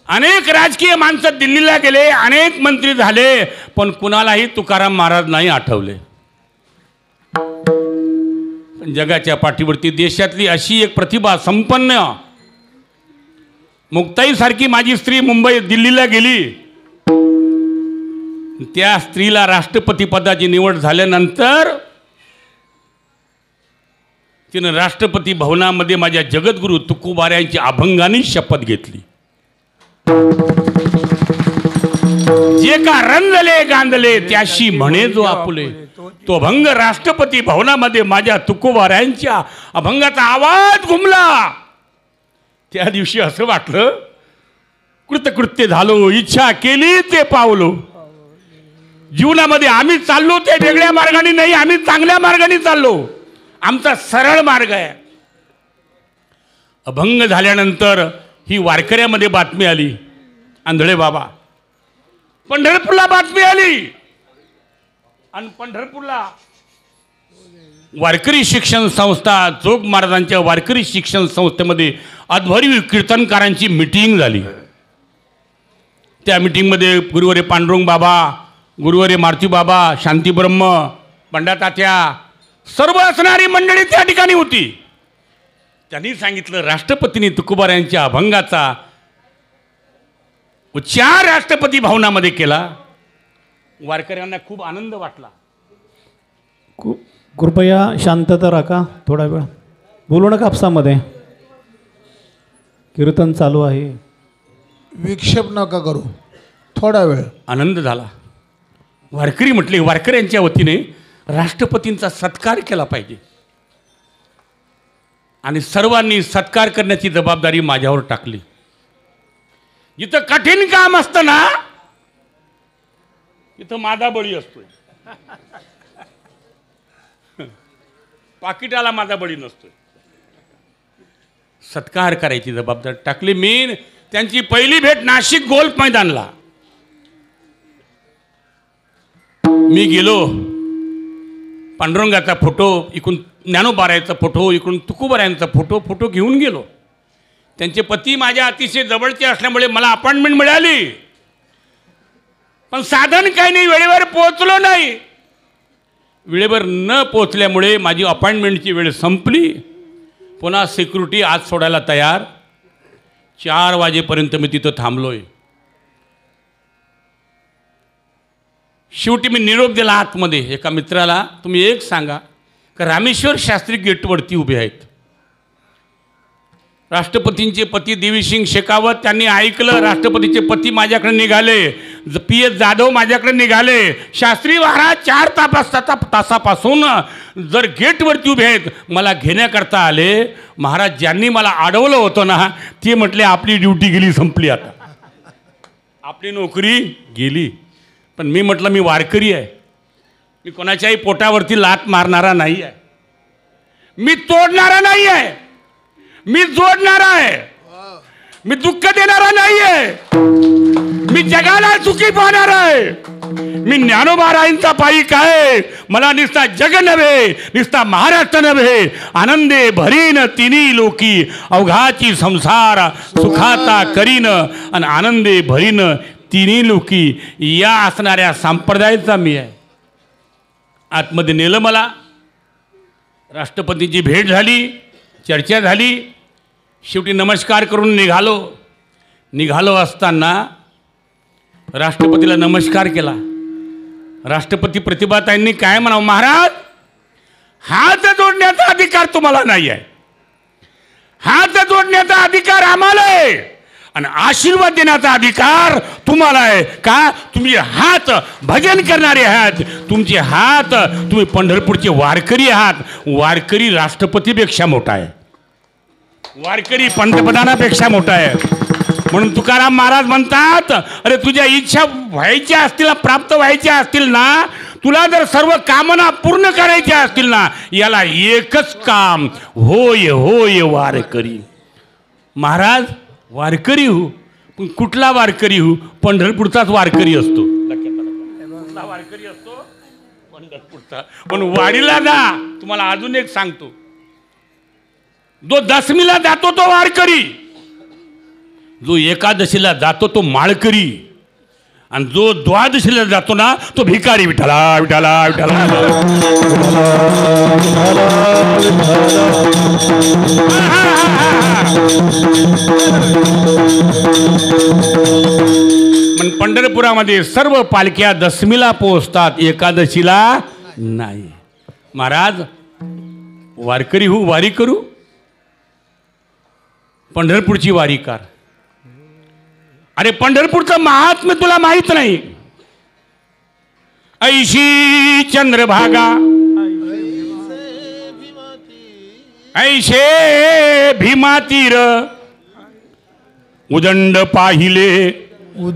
अनेक राजकीय माणसं दिल्लीला गेले, अनेक मंत्री झाले, पण कुणालाही तुकाराम महाराज नाही आठवले. जगाच्या पाठीवरती देशातली अशी एक प्रतिभा संपन्न मुक्ताई सारखी माझी स्त्री मुंबई दिल्लीला गेली. त्या स्त्रीला राष्ट्रपती पदाची निवड झाल्यानंतर तिनं राष्ट्रपती भवनामध्ये माझ्या जगद्गुरु तुकोबारायांची अभंगाने शपथ घेतली. जे का रंजले गांधले त्याशी म्हणे जो आपुले, तो अभंग राष्ट्रपती भवनामध्ये माझ्या तुकोबारायांच्या अभंगाचा आवाज घुमला. त्या दिवशी असं वाटलं कृतकृत्य झालो, इच्छा केली ते पावलो. जीवनामध्ये आम्ही चाललो ते वेगळ्या मार्गाने नाही, आम्ही चांगल्या मार्गाने चाललो. आमचा सरळ मार्ग आहे. अभंग झाल्यानंतर ही वारकऱ्यामध्ये बातमी आली, आंधळे बाबा. पंढरपूरला बातमी आली आणि पंढरपूरला वारकरी शिक्षण संस्था, जोग महाराजांच्या वारकरी शिक्षण संस्थेमध्ये अध्वर्यू कीर्तनकारांची मीटिंग झाली. त्या मीटिंगमध्ये गुरुवारी पांडुरंग बाबा, गुरुवारी मारुती बाबा, शांती ब्रह्म, पंडा तात्या, सर्व असणारी मंडळी त्या ठिकाणी होती. त्यांनी सांगितलं राष्ट्रपतींनी तुकोबारायांच्या अभंगाचा उच्चार राष्ट्रपती भवनामध्ये केला. वारकऱ्यांना खूप आनंद वाटला. कृपया शांतता राखा, थोडा वेळ बोलू नका. आपसामध्ये कीर्तन चालू आहे, विक्षेप नका करू, थोडा वेळ. आनंद झाला. वारकरी म्हटले वारकऱ्यांच्या वतीने राष्ट्रपतींचा सत्कार केला पाहिजे आणि सर्वांनी सत्कार करण्याची जबाबदारी माझ्यावर टाकली. जिथं कठीण काम असतं ना तिथं माझा बळी असतोय. पाकिटाला माझा बळी नसतोय. सत्कार करायची जबाबदारी टाकली. मी त्यांची पहिली भेट नाशिक गोल्फ मैदानला. मी गेलो, पांडुरंगाचा फोटो, इकडून ज्ञानोबारायचा फोटो, इकडून तुकोबारायांचा फोटो घेऊन गेलो. त्यांचे पती माझ्या अतिशय जवळचे असल्यामुळे मला अपॉइंटमेंट मिळाली, पण साधन काही नाही, वेळेवर पोहोचलो नाही. वेळेवर न पोहोचल्यामुळे माझी अपॉइंटमेंटची वेळ संपली. पुन्हा सिक्युरिटी आत सोडायला तयार. 4 वाजेपर्यंत मी तिथं थांबलोय. शेवटी मी निरोप दिला आतमध्ये एका मित्राला, तुम्ही एक सांगा का रामेश्वर शास्त्री गेटवरती उभे आहेत. राष्ट्रपतींचे पती देवीसिंग शेखावत त्यांनी ऐकलं. राष्ट्रपतीचे पती माझ्याकडे निघाले, PS जाधव माझ्याकडे निघाले. शास्त्री महाराज 4 तासापासून जर गेटवरती उभे आहेत, मला घेण्याकरता आले. महाराज ज्यांनी मला अडवलं होतं ना, ते म्हटले आपली ड्युटी गेली, संपली, आता आपली नोकरी गेली. पण मी म्हटलं मी वारकरी आहे, मी कोणाच्याही पोटावरती लात मारणारा नाही आहे, मी तोडणारा नाही आहे, मी जोडणारा आहे, मी दुःख देणारा नाही आहे, मी जगाला सुखी पाहणार आहे. मी ज्ञानोबारायांचा पाईक आहे. मला निस्ता जग नव्हे, निस्ता महाराष्ट्र नव्हे, आनंदे भरीन तिन्ही लोकी, अवघाची संसार सुखाचा करीन, आणि आनंदे भरीन तिन्ही लोकी, या असणाऱ्या संप्रदायाचा मी आहे. आतमध्ये नेलं मला. राष्ट्रपतींची भेट झाली, चर्चा झाली. शेवटी नमस्कार करून निघालो असताना राष्ट्रपतीला नमस्कार केला. राष्ट्रपती प्रतिभाताईंनी काय म्हणावं, महाराज हात जोडण्याचा अधिकार तुम्हाला नाही आहे, हात जोडण्याचा अधिकार आम्हाला आहे, आणि आशीर्वाद देण्याचा अधिकार तुम्हाला आहे. का? तुम्ही हात भजन करणारे आहात, तुमचे हात, तुम्ही पंढरपूरचे वारकरी आहात. वारकरी राष्ट्रपतीपेक्षा मोठा आहे, वारकरी पंतप्रधानापेक्षा मोठा आहे. म्हणून तुकाराम महाराज म्हणतात, अरे तुझ्या इच्छा व्हायच्या असतील, प्राप्त व्हायच्या असतील ना, तुला जर सर्व कामना पूर्ण करायच्या असतील ना, याला एकच काम, होय होय वारकरी. महाराज वारकरी हो, पण कुठला वारकरी हो? पंढरपूरचाच वारकरी असतो. कुठला वारकरी असतो? पंढरपूरचा. पण वारीला जा. तुम्हाला अजून एक सांगतो, जो दशमीला जातो तो वारकरी, जो एकादशीला जातो तो माळकरी, आणि जो द्वादशीला जातो ना तो भिकारी. विठ्ठला विठ्ठला विठ्ठला. पण पंढरपुरामध्ये सर्व पालख्या दशमीला पोहोचतात, एकादशीला नाही. महाराज वारकरी हो, वारी करू. पंढरपूरची वारी कर. अरे पंढरपूरचं महात्म्य तुला माहित नाही. ऐशी चंद्रभागा, ऐशे भीमातीर, उदंड पाहिले,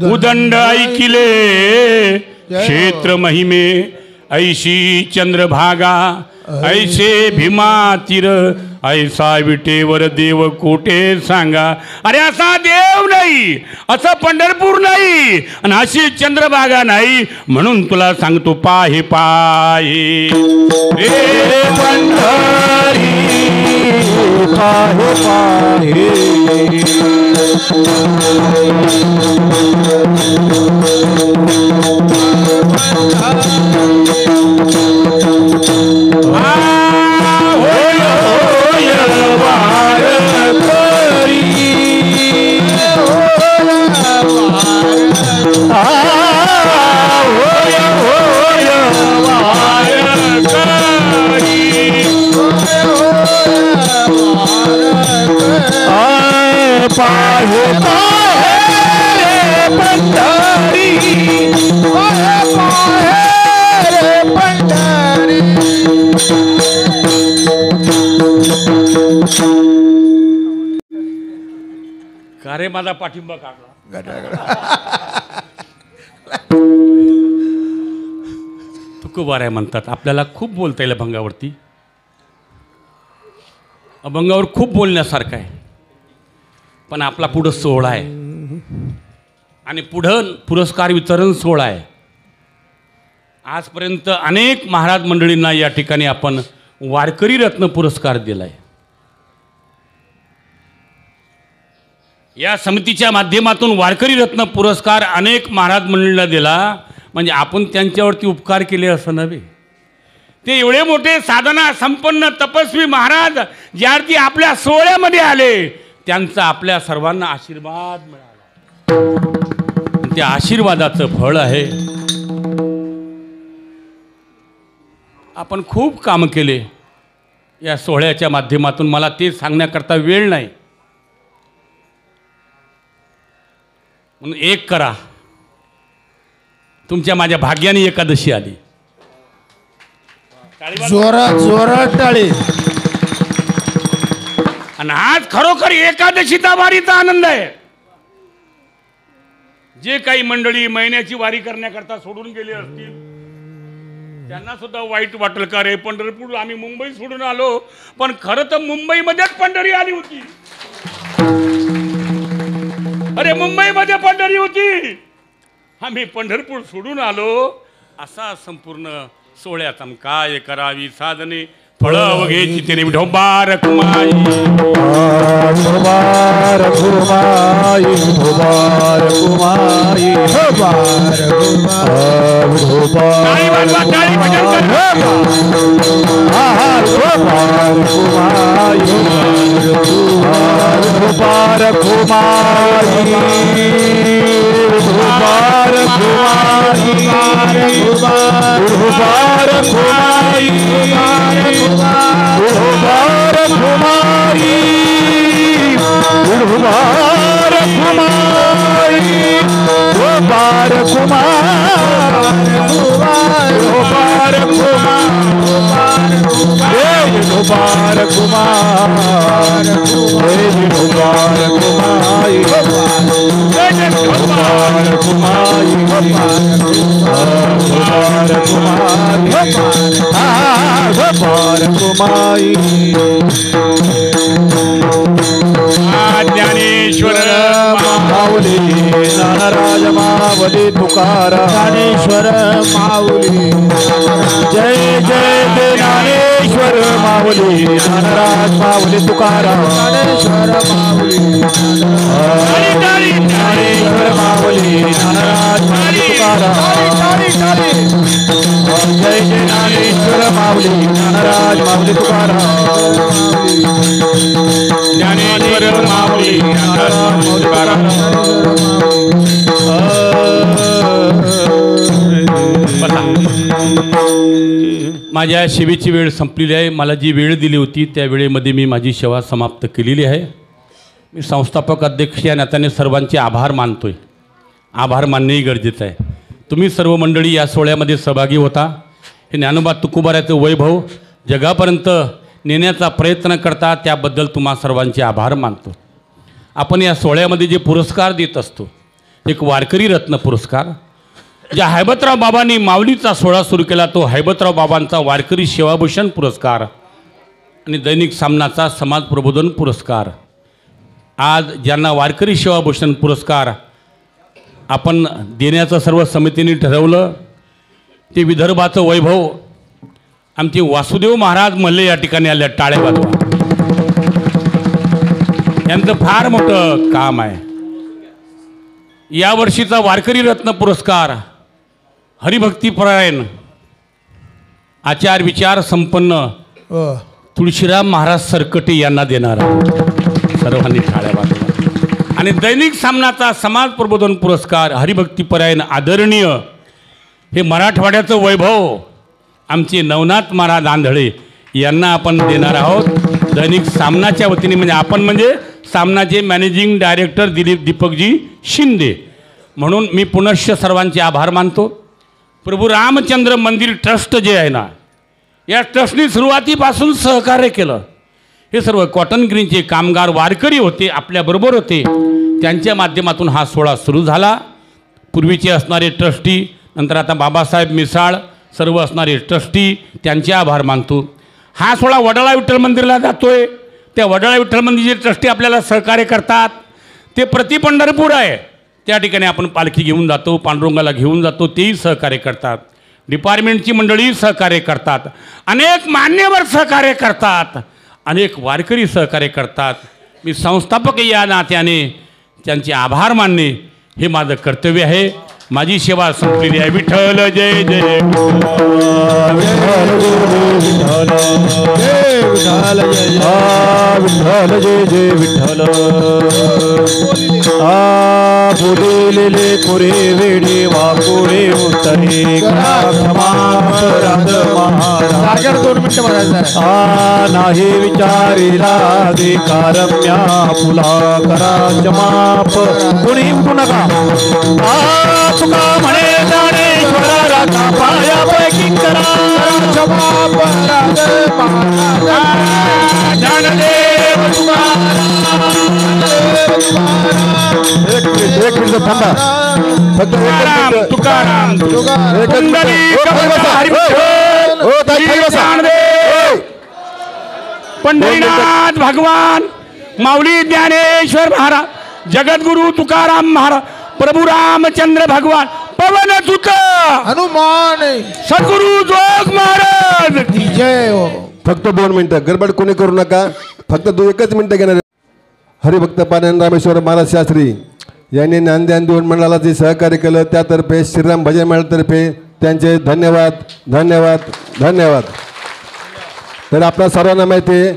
उदंड ऐकिले, क्षेत्र महिमे. ऐशी चंद्रभागा, ऐसे भीमातीर, ऐसा विटेवर देव कोठे सांगा. अरे असा देव नाही, असं पंढरपूर नाही, आणि अशी चंद्रभागा नाही. म्हणून तुला सांगतो, पाहे पाहे रे पंढरी, पाहे पाहे. अरे माझा पाठिंबा काढला. तुकोबाराय म्हणतात. आपल्याला खूप बोलता येईल अभंगावरती. अभंगावर खूप बोलण्यासारखं आहे, पण आपला पुढं सोहळा आहे आणि पुढं पुरस्कार वितरण सोहळा आहे. आजपर्यंत अनेक महाराज मंडळींना या ठिकाणी आपण वारकरी रत्न पुरस्कार दिला आहे. या समितीच्या माध्यमातून वारकरी रत्न पुरस्कार अनेक महाराज मंडळींना दिला म्हणजे आपण त्यांच्यावरती उपकार केले असं नव्हे. ते एवढे मोठे साधना संपन्न तपस्वी महाराज ज्यावरती आपल्या सोहळ्यामध्ये आले त्यांचा आपल्या सर्वांना आशीर्वाद मिळाला. त्या आशीर्वादाचं फळ आहे. आपण खूप काम केले या सोहळ्याच्या माध्यमातून. मला ते सांगण्याकरता वेळ नाही, म्हणून एक करा. तुमच्या माझ्या भाग्याने एकादशी आली. जोरात जोरात टाळी. आणि आज खरोखर एकादशीचा वारीचा आनंद आहे. जे काही मंडळी महिन्याची वारी करण्याकरता सोडून गेले असतील त्यांना सुद्धा वाईट वाटेल का रे, पंढरपूर आम्ही मुंबई सोडून आलो, पण खरं तर मुंबईमध्येच पंढरी आली होती. अरे मुंबईमध्ये पंढरी होती, आम्ही पंढरपूर सोडून आलो. असा संपूर्ण सोहळ्यात काय करावी साधने फळ वगैची ते विठोबा रखुमाई विठोबा रखुमाई विठोबा रखुमाई विठोबा विठोबा टाळी वाजवा, टाळी भजन करा. विठोबा रखुमाई विठोबा रखुमाई विठोबा रखुमाई विठोबा रखुमाई विठोबा रखुमाई विठोबा रखुमाई विठोबा रखुमाई विठोबा रखुमाई विठोबा रखुमाई विठोबा रखुमाई ज्ञानेश्वर माऊली ज्ञानराज मावली तुकाराम ज्ञानेश्वर माऊली जय जय ज्ञानेश्वर माऊली ज्ञानराज माऊली तुकाराम ज्ञानेश्वर माऊली ज्ञानेश्वर माऊली ज्ञानराज माऊली तुकाराम जय जय ज्ञानेश्वर माऊली ज्ञानराज माऊली तुकाराम ज्ञानेश्वर माऊली ज्ञानराज माऊली तुकाराम. माझ्या सेवेची वेळ संपलेली आहे. मला जी वेळ दिली होती त्या वेळेमध्ये मी माझी सेवा समाप्त केलेली आहे. मी संस्थापक अध्यक्ष या नात्याने सर्वांचे आभार मानतोय. आभार मानणेही गरजेचं आहे. तुम्ही सर्व मंडळी या सोहळ्यामध्ये सहभागी होता. हे ज्ञानोबा तुकोबारायचं वैभव जगापर्यंत नेण्याचा प्रयत्न करता त्याबद्दल तुम्हा सर्वांचे आभार मानतो. आपण या सोहळ्यामध्ये जे पुरस्कार देत असतो, एक वारकरी रत्न पुरस्कार, ज्या हैबतराव बाबांनी माऊलीचा सोहळा सुरू केला तो हैबतराव बाबांचा वारकरी सेवाभूषण पुरस्कार आणि दैनिक सामनाचा समाज प्रबोधन पुरस्कार. आज ज्यांना वारकरी सेवाभूषण पुरस्कार आपण देण्याचं सर्व समितीने ठरवलं ते विदर्भाचं वैभव आमचे वासुदेव महाराज मल्ले या ठिकाणी आले. टाळ्या वाजवा. यांचं फार मोठं काम आहे. यावर्षीचा वारकरी रत्न पुरस्कार हरिभक्तीपरायण आचार विचार संपन्न तुळशीराम महाराज सरकटे यांना देणार आहे. सर्वांनी टाळ्या वाजवा. आणि दैनिक सामनाचा समाज प्रबोधन पुरस्कार हरिभक्तीपरायण आदरणीय हे मराठवाड्याचं वैभव आमचे नवनाथ महाराज आंधळे यांना आपण देणार आहोत. दैनिक सामनाच्या वतीने, म्हणजे आपण म्हणजे सामनाचे मॅनेजिंग डायरेक्टर दीपकजी शिंदे. म्हणून मी पुनश्च सर्वांचे आभार मानतो. प्रभू रामचंद्र मंदिर ट्रस्ट जे आहे ना, या ट्रस्टनी सुरुवातीपासून सहकार्य केलं. हे सर्व कॉटन ग्रीनचे कामगार वारकरी होते, आपल्याबरोबर होते. त्यांच्या माध्यमातून हा सोहळा सुरू झाला. पूर्वीचे असणारे ट्रस्टी, नंतर आता बाबासाहेब मिसाळ, सर्व असणारे ट्रस्टी त्यांचे आभार मानतो. हा सोहळा वडाळा विठ्ठल मंदिराला जातोय. त्या वडाळा विठ्ठल मंदिरचे ट्रस्टी आपल्याला सहकार्य करतात. ते प्रति पंढरपूर आहे, त्या ठिकाणी आपण पालखी घेऊन जातो, पांडुरंगाला घेऊन जातो, तेही सहकार्य करतात. डिपार्टमेंटची मंडळी सहकार्य करतात, अनेक मान्यवर सहकार्य करतात, अनेक वारकरी सहकार्य करतात. मी संस्थापक या नात्याने त्यांचे आभार मानणे हे माझं कर्तव्य आहे. माझी सेवा संपलेली आहे. विठ्ठल जय जय विठ्ठल जय जय विठ्ठल. बोलिलेले पुरे वेडे वाकोडे उतरे सागर 2 मिनिटं म्हणायचं आहे. नाही विचारिला दे कारम्या फुला करा जमाप कोणी उठू नका. तुका म्हणे ज्ञानेश्वरा राखा पायापैकी करा जमाप ज्ञानदेव एक मिनिट थांबा. फक्त तुकाराम पंढरीनाथ भगवान माऊली ज्ञानेश्वर महाराज, जगद्गुरु तुकाराम महाराज, प्रभू रामचंद्र भगवान, पवन सुत हनुमान सद्गुरु जोग महाराज की जय हो. फक्त 2 मिनिटं गडबड कोणी करू नका. फक्त 1 मिनिटं घेणार. हरिभक्त पानंद रामेश्वर महाराज शास्त्री यांनी ज्ञानदान देऊन मंडळाला जे सहकार्य केलं त्यातर्फे श्रीराम भजन मंडळातर्फे त्यांचे धन्यवाद धन्यवाद धन्यवाद. तर आपल्या सर्वांना माहिती आहे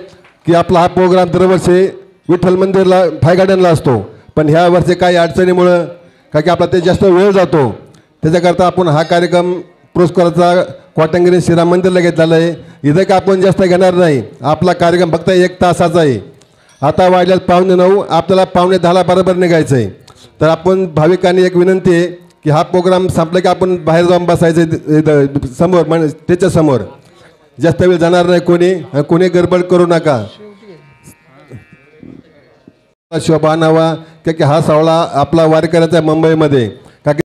की आपला हा प्रोग्राम दरवर्षी विठ्ठल मंदिरला फाय गार्डनला असतो, पण ह्या वर्षी काही अडचणीमुळं का की आपला ते जास्त वेळ जातो, त्याच्याकरता आपण हा कार्यक्रम पुरस्काराचा कोटंगिरी श्रीराम मंदिरला घेतलेला आहे. इथं का आपण जास्त घेणार नाही. आपला कार्यक्रम फक्त 1 तासाचा आहे. आता वाजल्यात 8:45, आपल्याला 9:10 बरोबर निघायचं आहे. तर आपण भाविकांनी एक विनंती आहे की हा प्रोग्राम संपला की आपण बाहेर जाऊन बसायचं समोर, म्हणजे त्याच्यासमोर. जास्त वेळ जाणार नाही कोणी गडबड करू नका. शोभा नावा की हा सोहळा आपला वारकऱ्याचा मुंबईमध्ये